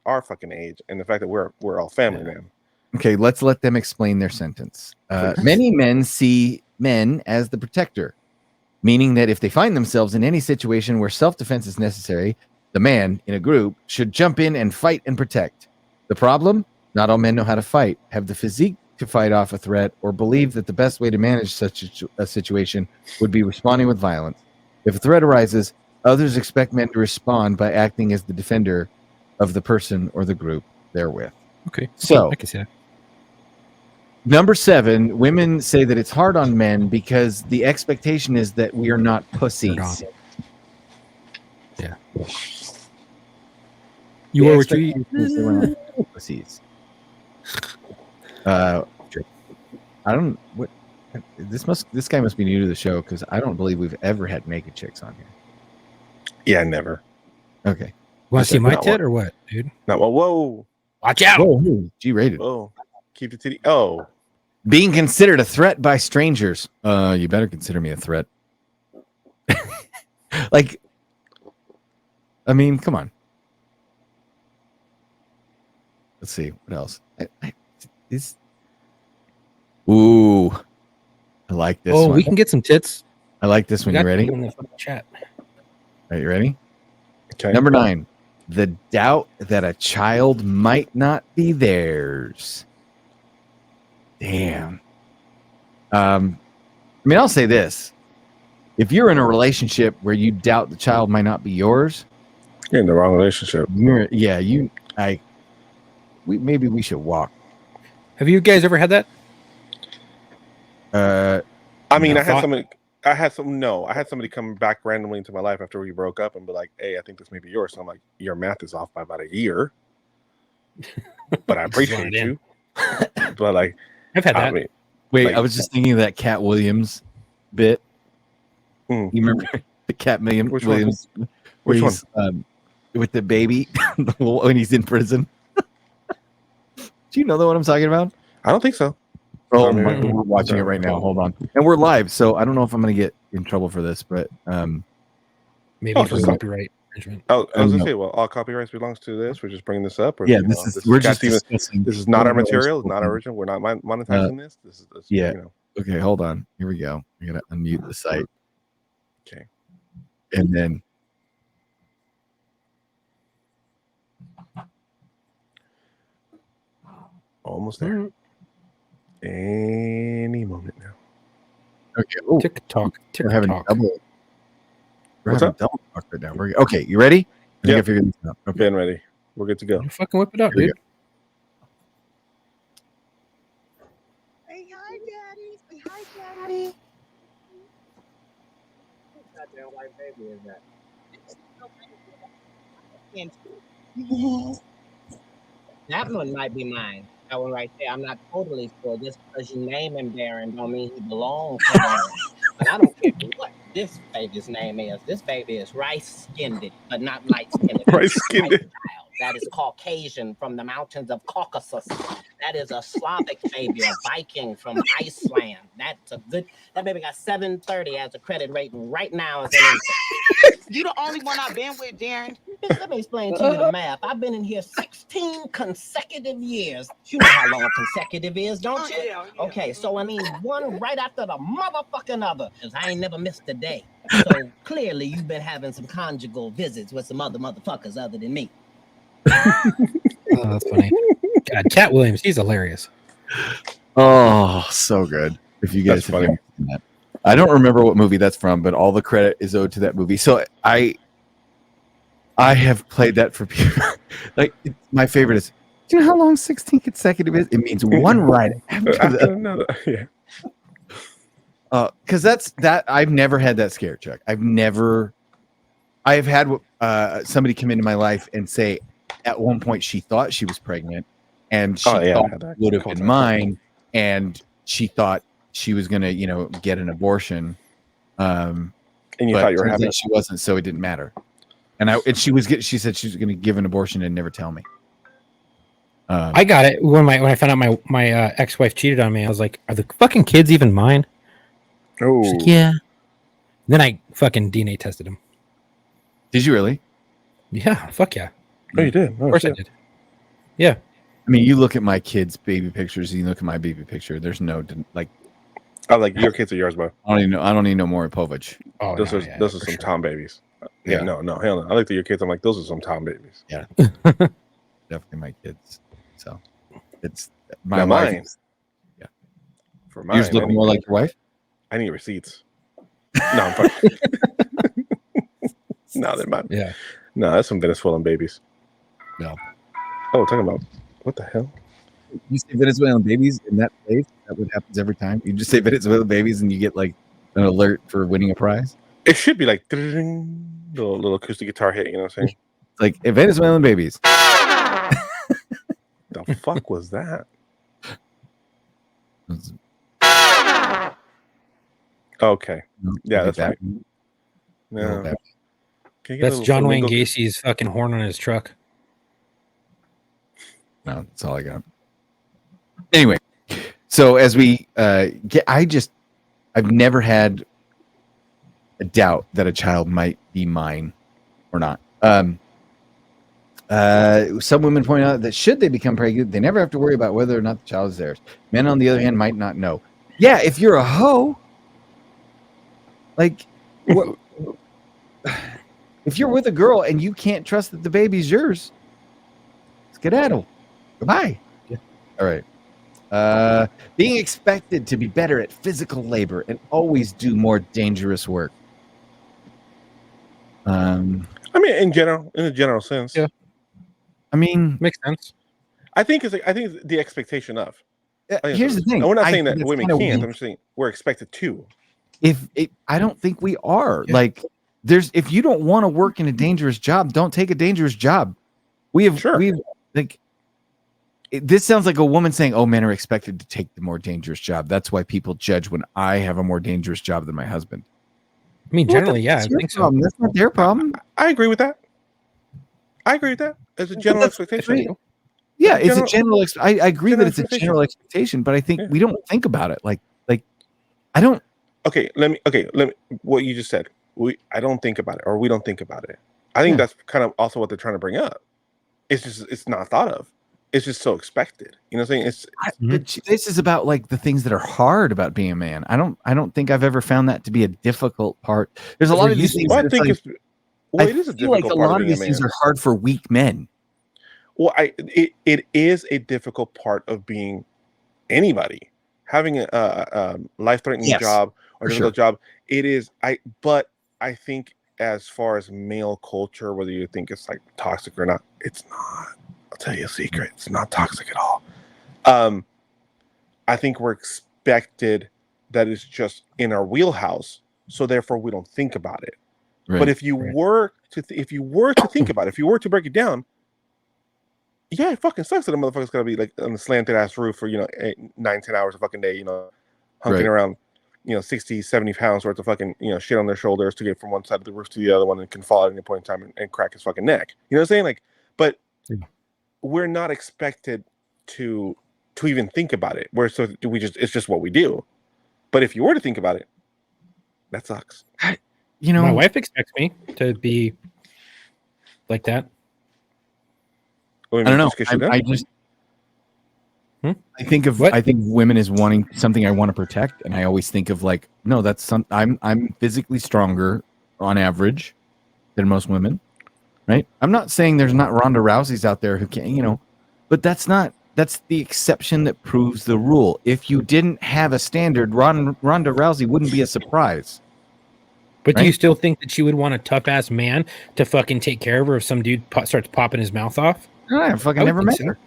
our fucking age, and the fact that we're all family now. Okay, let's let them explain their sentence. Many men see men as the protector, meaning that if they find themselves in any situation where self-defense is necessary, the man in a group should jump in and fight and protect. The problem? Not all men know how to fight, have the physique to fight off a threat, or believe that the best way to manage such a situation would be responding with violence. If a threat arises, others expect men to respond by acting as the defender of the person or the group they're with. Okay, so I can see that. Number 7, women say that it's hard on men because the expectation is that we are not pussies. Yeah. You are what you eat. Pussies. I don't. What? This guy must be new to the show because I don't believe we've ever had naked chicks on here. Yeah, never. Okay. You want to see my tit or what, dude? No. Whoa. Watch out. Whoa. G-rated. Oh, keep the titty. Oh. Being considered a threat by strangers. You better consider me a threat. Like, I mean, come on. Let's see what else. Ooh, I like this. Oh, one. We can get some tits. I like this one. You ready? In the chat. Are you ready? Okay. Number 9, the doubt that a child might not be theirs. Damn. I mean, I'll say this: if you're in a relationship where you doubt the child might not be yours, you're in the wrong relationship. Maybe we should walk. Have you guys ever had that? I mean, I had somebody come back randomly into my life after we broke up and be like, "Hey, I think this may be yours." So I'm like, "Your math is off by about a year," but I appreciate you. But like, I've had that. I was just thinking of that Cat Williams bit. You remember the Cat Williams? Which one? With the baby when he's in prison. Do you know the one I'm talking about? I don't think so. Oh, we're watching it right now. Hold on, and we're live, so I don't know if I'm going to get in trouble for this, but maybe for copyright infringement. Oh, I was going to say, well, all copyrights belongs to this. We're just bringing this up. Or, yeah, this is not our material. It's not original. We're not monetizing this. This is yeah. Okay, hold on. Here we go. I'm going to unmute the site. Okay, and then. Almost there. Any moment now. Okay. Ooh. TikTok. We're having double. What's up? Double talk right now. Okay, you ready? Yeah. I figured this out. Okay. Been ready. We're good to go. You fucking whip it up, dude. Say hi, Daddy. Say hi, Daddy. Goddamn white baby is that? That one might be mine. That one right there. I'm not totally sure. Just because you name him Baron don't mean he belongs to Baron. But I don't care what this baby's name is. This baby is rice-skinned, but not light-skinned. Rice-skinned. That is Caucasian from the mountains of Caucasus. That is a Slavic baby, a Viking from Iceland. That's a good. That baby got 730 as a credit rating right now. As an infant. You the only one I've been with, Darren. Let me explain to you the math. I've been in here 16 consecutive years. You know how long consecutive is, don't you? Yeah. Okay, so I need one right after the motherfucking other, because I ain't never missed a day. So clearly you've been having some conjugal visits with some other motherfuckers other than me. Oh, that's funny. God, Cat Williams, he's hilarious. Oh, so good. If you guys have seen that. I don't remember what movie that's from, but all the credit is owed to that movie. So I have played that for people. Like my favorite is, do you know how long 16 consecutive is? It means one right after another. Yeah. Because that I've never had that scare, Chuck. I've had somebody come into my life and say at one point she thought she was pregnant and she thought it would have been mine, and she thought she was gonna, get an abortion. And you thought you were having it. She wasn't, so it didn't matter. She said she was gonna give an abortion and never tell me. I got it when I found out my ex-wife cheated on me. I was like, "Are the fucking kids even mine?" Oh, she's like, yeah. Then I fucking DNA tested him. Did you really? Yeah, fuck yeah. Oh, you did. Of course I did. Yeah. I mean, you look at my kids' baby pictures, and you look at my baby picture. There's no like. Oh, like your kids are yours, bro. I don't need no more Povich. Oh, those are some sure. Tom babies. Yeah, no, hell no. I looked at your kids. I'm like, those are some Tom babies. Yeah, definitely my kids. So it's my mine. Wife. Yeah, for mine, yours look more like your wife. I need receipts. No, I'm fucking. No, they're mine. Yeah, no, that's some Venezuelan babies. No. Oh, talking about what the hell? You say Venezuelan babies in that place? That what happens every time? You just say Venezuelan babies and you get like an alert for winning a prize? It should be like little acoustic guitar hit, you know what I'm saying? Like Venezuelan babies. The fuck was that? Okay. Yeah, that's right. No. That's John Wayne Gacy's fucking horn on his truck. No, that's all I got. Anyway, so as we I've never had a doubt that a child might be mine or not. Some women point out that should they become pregnant, they never have to worry about whether or not the child is theirs. Men, on the other hand, might not know. Yeah, if you're a hoe, like, if you're with a girl and you can't trust that the baby's yours, skedaddle. Goodbye. Yeah. All right. Being expected to be better at physical labor and always do more dangerous work. I mean, in a general sense. Yeah. I mean, makes sense. I think it's the expectation of. Here's the thing. And we're not saying that women can't. I'm just saying we're expected to. I don't think we are. Yeah. Like, if you don't want to work in a dangerous job, don't take a dangerous job. This sounds like a woman saying, "Oh, men are expected to take the more dangerous job. That's why people judge when I have a more dangerous job than my husband." I mean, generally, yeah, I think so. That's not their problem. I agree with that. It's a general expectation. Yeah, it's a general. I agree that it's a general expectation, but I think we don't think about it. Like I don't. Okay, let me. What you just said. I don't think about it, or we don't think about it. I think that's kind of also what they're trying to bring up. It's not thought of. It's just so expected. You know what I'm saying? This is about like the things that are hard about being a man. I don't think I've ever found that to be a difficult part. There's a lot of these things. I think it is a difficult part. A lot of these things are hard for weak men. Well, it is a difficult part of being anybody having a life-threatening job or difficult job. It is. But I think as far as male culture, whether you think it's like toxic or not, it's not. I'll tell you a secret. It's not toxic at all. I think we're expected that it's just in our wheelhouse, so therefore we don't think about it. Right. But if you were to think about it, if you were to break it down, yeah, it fucking sucks that the motherfucker's gotta be like on the slanted ass roof for 8, 9, 10 hours a fucking day, hunking around, 60, 70 pounds worth of fucking shit on their shoulders to get from one side of the roof to the other one, and can fall at any point in time and crack his fucking neck. You know what I'm saying? Like, but we're not expected to even think about it. It's just what we do. But if you were to think about it, that sucks. My wife expects me to be like that. I don't know. I think women is wanting something I want to protect, and I always think of like, no, that's I'm physically stronger on average than most women. right? I'm not saying there's not Ronda Rouseys out there who can, but that's the exception that proves the rule. If you didn't have a standard, Ronda Rousey wouldn't be a surprise. But do you still think that she would want a tough ass man to fucking take care of her if some dude starts popping his mouth off? I fucking never met her.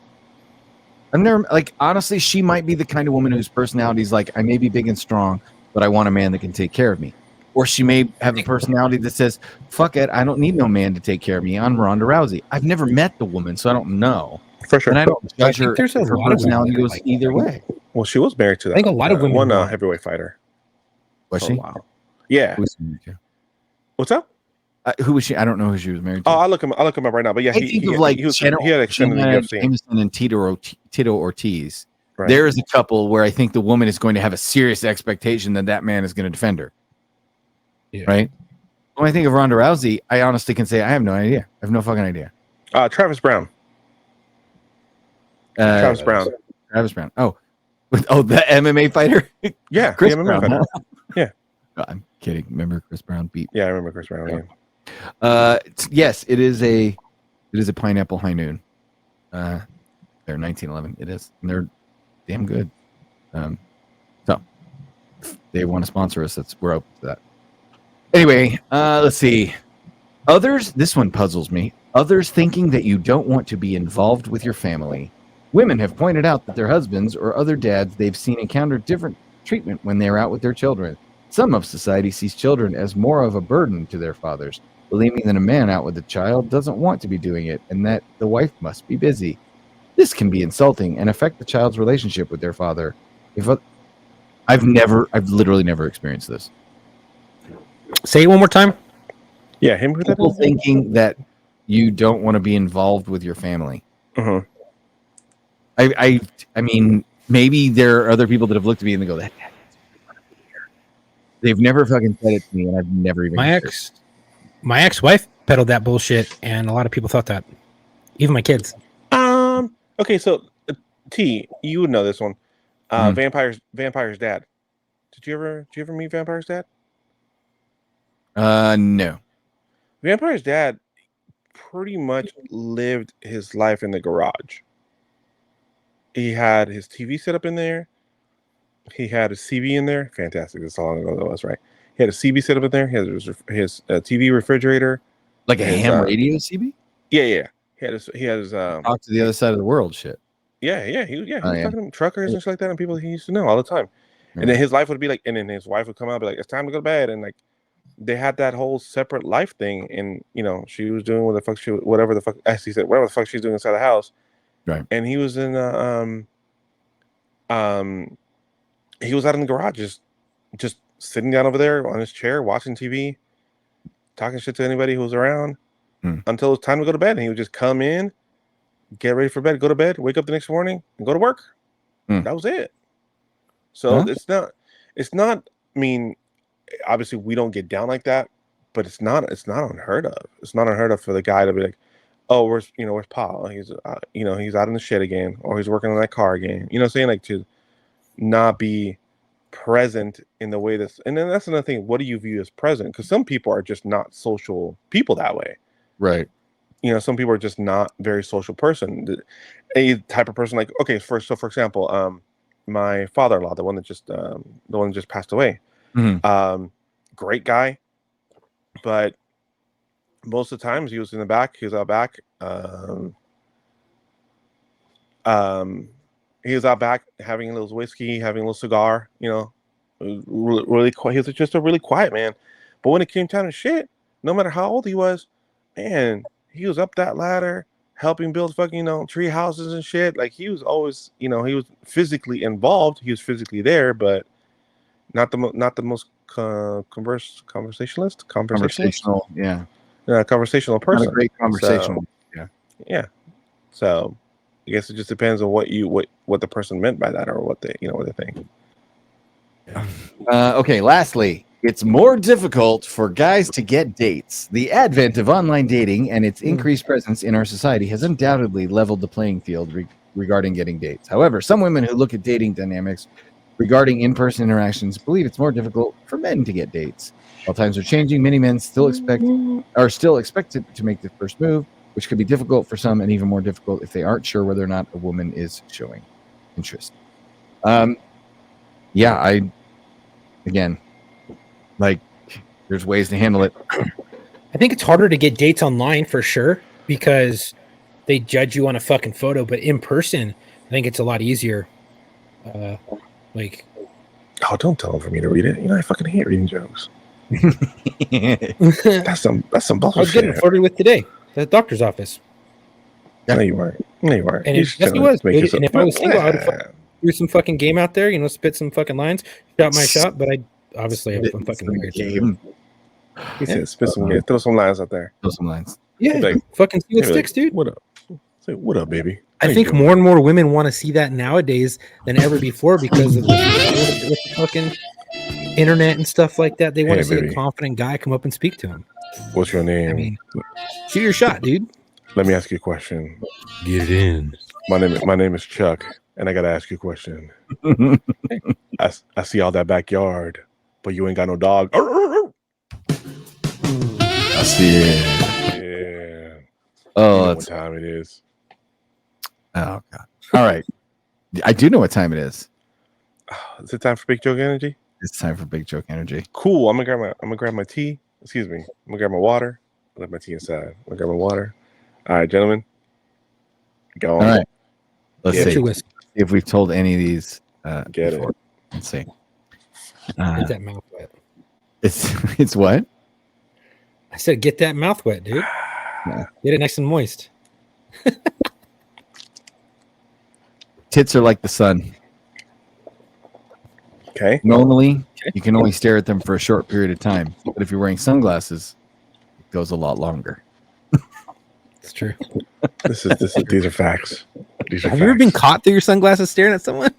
I've never, honestly, she might be the kind of woman whose personality is like, I may be big and strong, but I want a man that can take care of me. Or she may have a personality that says, fuck it, I don't need no man to take care of me. I'm Ronda Rousey. I've never met the woman, so I don't know. For sure. And I don't judge her. There's a her lot personality of women goes either way. Well, she was married to that. I think a lot of women one heavyweight fighter. Was she? Wow. Yeah. What's up? Who was she? I don't know who she was married to. Oh, I'll look him up right now. But yeah, he had extended the UFC. Jameson and Tito Ortiz. Right. There is a couple where I think the woman is going to have a serious expectation that man is going to defend her. Yeah. Right? When I think of Ronda Rousey, I honestly can say I have no idea. I have no fucking idea. Travis Brown. Travis Brown. Oh, the MMA fighter? Yeah, Chris the MMA Brown. fighter. Yeah. No, I'm kidding. Remember Chris Brown beat? Yeah, I remember Chris Brown. Yeah. Yes, it is a pineapple high noon. They're 1911. It is, and they're damn good. So if they want to sponsor us, we're open to that. Anyway, let's see. Others. This one puzzles me. Others thinking that you don't want to be involved with your family. Women have pointed out that their husbands or other dads they've seen encounter different treatment when they're out with their children. Some of society sees children as more of a burden to their fathers, believing that a man out with a child doesn't want to be doing it and that the wife must be busy. This can be insulting and affect the child's relationship with their father. I've literally never experienced this. Say it one more time. Yeah, people thinking that you don't want to be involved with your family. Uh-huh. I mean, maybe there are other people that have looked at me and they go, "That they've never fucking said it to me," and I've never even. My ex-wife peddled that bullshit, and a lot of people thought that, even my kids. Okay, so T, you would know this one. Vampire's dad. Did you ever meet Vampire's dad? No. Vampire's dad pretty much lived his life in the garage. He had his TV set up in there. He had a CB in there. Fantastic. That's how long ago that was, right? He had a CB set up in there. He had his TV refrigerator. Like a ham radio CB? Yeah. He had his talk to the other side of the world shit. Yeah. He was talking to truckers and shit like that and people he used to know all the time. Yeah. And then his life would be like, and then his wife would come out and be like, it's time to go to bed. And like, they had that whole separate life thing. And, she was doing whatever the fuck, as he said, whatever the fuck she's doing inside the house. Right. And he was in, he was out in the garage, just sitting down over there on his chair, watching TV, talking shit to anybody who was around until it was time to go to bed. And he would just come in, get ready for bed, go to bed, wake up the next morning, and go to work. That was it. So it's not. I mean, obviously we don't get down like that, but it's not unheard of. It's not unheard of for the guy to be like, oh, where's Paul? He's he's out in the shit again, or he's working on that car again. You know what I'm saying? Like, to not be present in the way that's, and then that's another thing. What do you view as present? Because some people are just not social people that way. Right. Some people are just not very social person. A type of person like, okay, for example, my father-in-law, the one that just passed away. Mm-hmm. Great guy, but most of the times he was in the back. He was out back. He was out back having a little whiskey, having a little cigar. Really quiet. He was just a really quiet man. But when it came time to shit, no matter how old he was, man, he was up that ladder helping build fucking tree houses and shit. Like, he was always he was physically involved. He was physically there, but not the most conversationalist. Conversational, yeah. Conversational person. Not a great conversational. So, yeah. So I guess it just depends on what the person meant by that, or what they think. Okay. Lastly, it's more difficult for guys to get dates. The advent of online dating and its increased presence in our society has undoubtedly leveled the playing field regarding getting dates. However, some women who look at dating dynamics regarding in-person interactions believe it's more difficult for men to get dates. While times are changing, many men still expected to make the first move, which could be difficult for some and even more difficult if they aren't sure whether or not a woman is showing interest. There's ways to handle it. I think it's harder to get dates online for sure because they judge you on a fucking photo, but in person, I think it's a lot easier. Oh, don't tell them for me to read it. You know, I fucking hate reading jokes. That's some bullshit. I was getting flirted with today at the doctor's office. No, you weren't. And yes, he was. And if I was single, I would have threw some fucking game out there, spit some fucking lines, shot my shot, but I obviously have some fucking weird game. He said, spit some game. Throw some lines out there. Throw some lines. Yeah, like, fucking see what sticks, dude. What up? Say, what up, baby? I think more and more women want to see that nowadays than ever before because of the fucking internet and stuff like that. They want to see a confident guy come up and speak to him. What's your name? I mean, shoot your shot, dude. Let me ask you a question. Get it in. My name is Chuck, and I gotta ask you a question. I see all that backyard, but you ain't got no dog. I see it. Yeah. Oh, you know what time it is. Oh God! All right, I do know what time it is. Is it time for Big Joke Energy? It's time for Big Joke Energy. Cool. I'm gonna grab my tea. Excuse me. I'm gonna grab my water. I left my tea inside. I'm gonna grab my water. All right, gentlemen. Go on. All right. Let's see if we've told any of these. Get before. it. Let's see. Get that mouth wet. It's what? I said, get that mouth wet, dude. Yeah. Get it nice and moist. Tits are like the sun. Okay. Normally, you can only stare at them for a short period of time, but if you're wearing sunglasses, it goes a lot longer. It's true. These are facts. Have you ever been caught through your sunglasses staring at someone?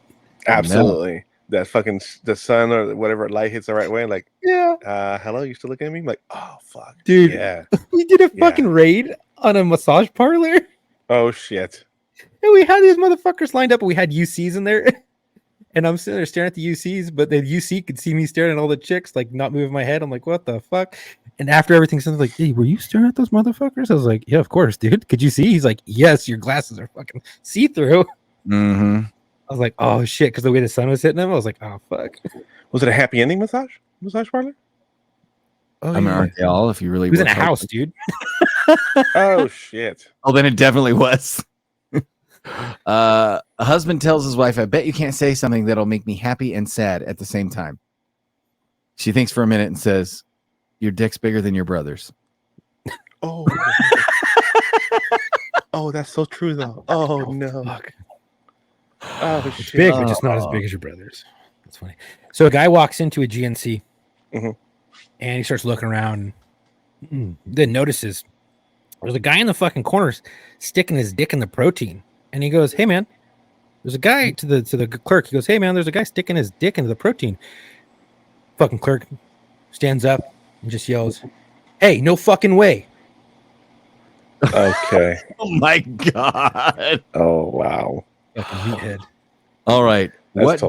Absolutely. No. That fucking the sun or whatever light hits the right way, like, yeah. Hello, you still looking at me? I'm like, oh fuck, dude. Yeah. We did a fucking raid on a massage parlor. Oh shit. And we had these motherfuckers lined up, and we had UCs in there. And I'm sitting there staring at the UCs, but the UC could see me staring at all the chicks, like not moving my head. I'm like, what the fuck? And after everything, someone's like, hey, were you staring at those motherfuckers? I was like, yeah, of course, dude. Could you see? He's like, yes, your glasses are fucking see-through. Mm-hmm. I was like, oh shit, because the way the sun was hitting him, I was like, oh fuck. Was it a happy ending massage parlor? Oh, I mean, aren't they all? If you really it was in a house, dude. Oh shit. Oh, then it definitely was. A husband tells his wife, I bet you can't say something that'll make me happy and sad at the same time. She thinks for a minute and says, your dick's bigger than your brother's. Oh. Oh, that's so true though. Oh no. Fuck. Oh it's shit. Big, but just not as big as your brother's. That's funny. So a guy walks into a GNC and he starts looking around and then notices there's a guy in the fucking corner sticking his dick in the protein. And he goes, hey man, there's a guy to the clerk. He goes, hey man, there's a guy sticking his dick into the protein. Fucking clerk stands up and just yells, hey, no fucking way. Okay. Oh my God. Oh wow. Fucking meathead. All right. That's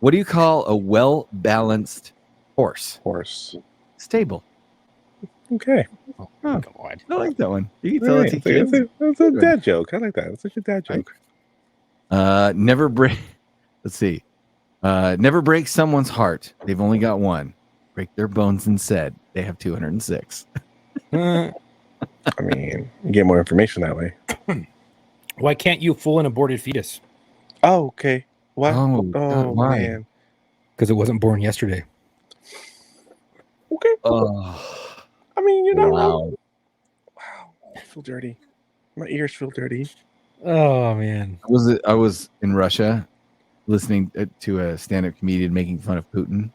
What do you call a well-balanced horse? Stable. Okay. Oh God. I like that one. You can tell it to kids. That's a dad joke. I like that. It's such a dad joke. Never break. Let's see. Never break someone's heart. They've only got one. Break their bones instead. They have 206. I mean, you get more information that way. Why can't you fool an aborted fetus? Oh, okay. Why? Oh, God, why? Man. Because it wasn't born yesterday. Okay. I mean, you're not wrong. Wow. I feel dirty. My ears feel dirty. Oh man. I was in Russia listening to a stand-up comedian making fun of Putin.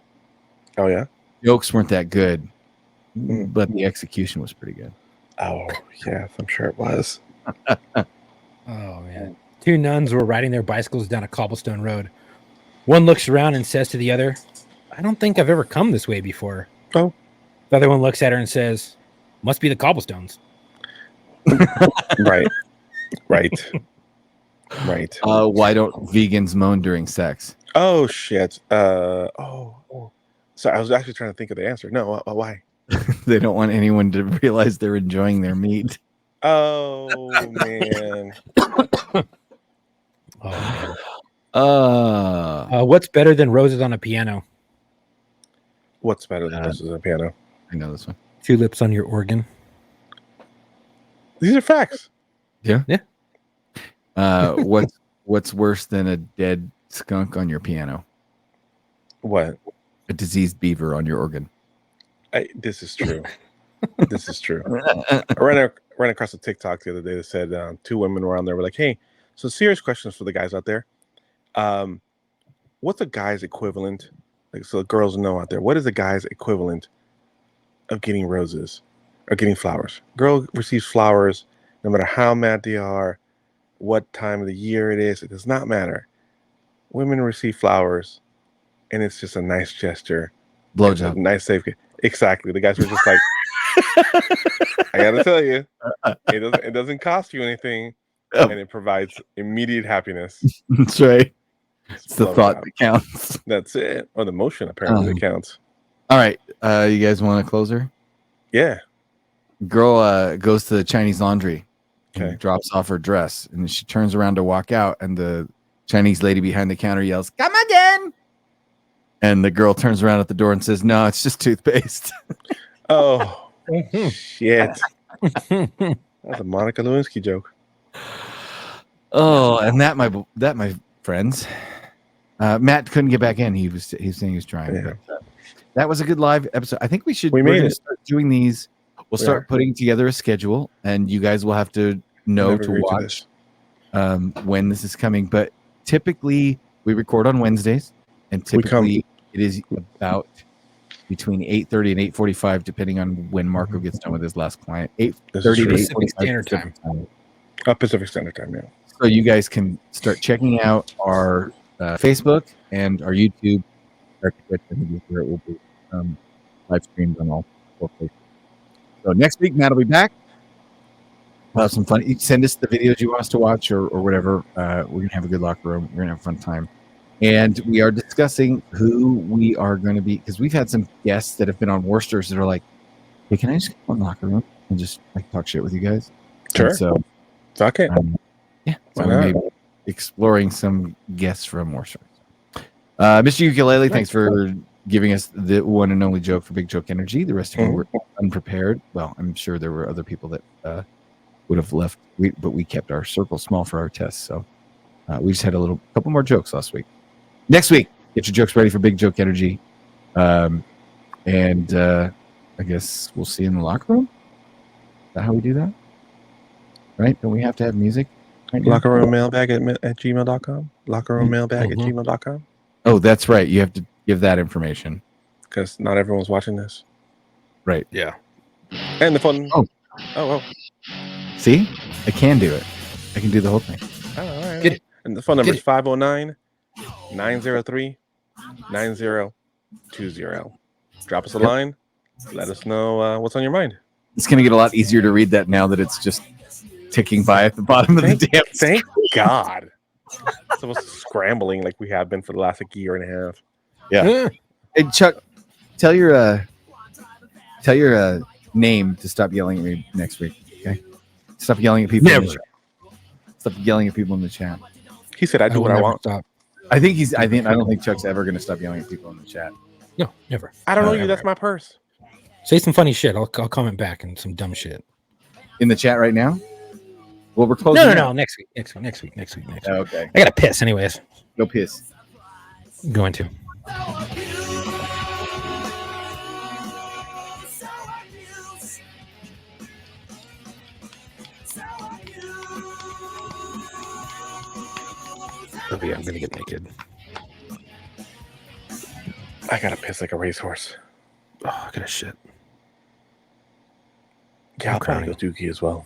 Oh yeah. Jokes weren't that good, but the execution was pretty good. Oh yeah, I'm sure it was. Oh man. Two nuns were riding their bicycles down a cobblestone road. One looks around and says to the other, I don't think I've ever come this way before. Oh. The other one looks at her and says, must be the cobblestones. Right. Right. Why don't vegans moan during sex? Oh shit. So I was actually trying to think of the answer. No, why? They don't want anyone to realize they're enjoying their meat. Oh man. Oh, man. what's better than roses on a piano? What's better than roses on a piano? I know this one. Tulips on your organ. These are facts. Yeah. Yeah. What's worse than a dead skunk on your piano? What? A diseased beaver on your organ. This is true. This is true. I ran across a TikTok the other day that said 2 women were on there. Were like, hey, so serious questions for the guys out there. What's a guy's equivalent? Like, so the girls know out there. What is a guy's equivalent of getting roses or getting flowers? Girl receives flowers no matter how mad they are, what time of the year it is. It does not matter. Women receive flowers, and it's just a nice gesture. Blowjob. Nice safe. Exactly. The guys were just like, I gotta tell you, it doesn't cost you anything, and it provides immediate happiness. That's right. It's the thought that counts. That's it. Or the motion apparently that counts. All right. You guys want a closer? Yeah. Girl goes to the Chinese laundry and Okay. drops off her dress, and she turns around to walk out, and the Chinese lady behind the counter yells, "Come again!" And the girl turns around at the door and says, "No, it's just toothpaste." Oh shit. That's a Monica Lewinsky joke. Oh, and that my friends. Matt couldn't get back in. He was saying he was trying. Yeah. But, that was a good live episode. I think we're made gonna it. start doing these. We'll start putting together a schedule, and you guys will have to know to watch when this is coming. But typically, we record on Wednesdays, and typically it is about between 8:30 and 8:45, depending on when Marco gets done with his last client. 8:30 to 8:45 Standard Time. Pacific Standard Time, yeah. So you guys can start checking out our Facebook and our YouTube. Where it will be live streamed on all 4 places. So next week, Matt will be back. We'll have some fun. You send us the videos you want us to watch or whatever. We're going to have a good locker room. We're going to have a fun time. And we are discussing who we are going to be, because we've had some guests that have been on Worcesters that are like, hey, can I just go in the locker room and just talk shit with you guys? Sure. And so, okay. Yeah. So we may be exploring some guests from Worcester. Mr. Ukulele, thanks for giving us the one and only joke for Big Joke Energy. The rest of you were unprepared. Well, I'm sure there were other people that would have left, but we kept our circle small for our tests. So we just had a couple more jokes last week. Next week, get your jokes ready for Big Joke Energy. And I guess we'll see you in the locker room. Is that how we do that? Right? Don't we have to have music? Right now? Locker room mailbag at gmail.com. Locker room mailbag at gmail.com. Oh, that's right. You have to give that information. Because not everyone's watching this. Right. Yeah. And the phone. Oh. See? I can do it. I can do the whole thing. Oh, all right. Get it. And the phone number is 509-903-9020. Drop us a line. Let us know what's on your mind. It's going to get a lot easier to read that now that it's just ticking by at the bottom of the damn Thank God. It's almost scrambling like we have been for the last year and a half. Yeah. Hey, Chuck, tell your name to stop yelling at me next week. Okay. Stop yelling at people. Never. Stop yelling at people in the chat. He said, "I do what I want." Stop. I don't think Chuck's ever going to stop yelling at people in the chat. No, never. I don't know you. That's my purse. Say some funny shit. I'll comment back and some dumb shit. In the chat right now? Well, we're closing. No. Next week. Oh, okay. I gotta piss anyways. Go piss. I'm going to. Oh yeah, I'm gonna get naked. I gotta piss like a racehorse. Oh, I gotta shit. Yeah, I'll probably go dookie as well.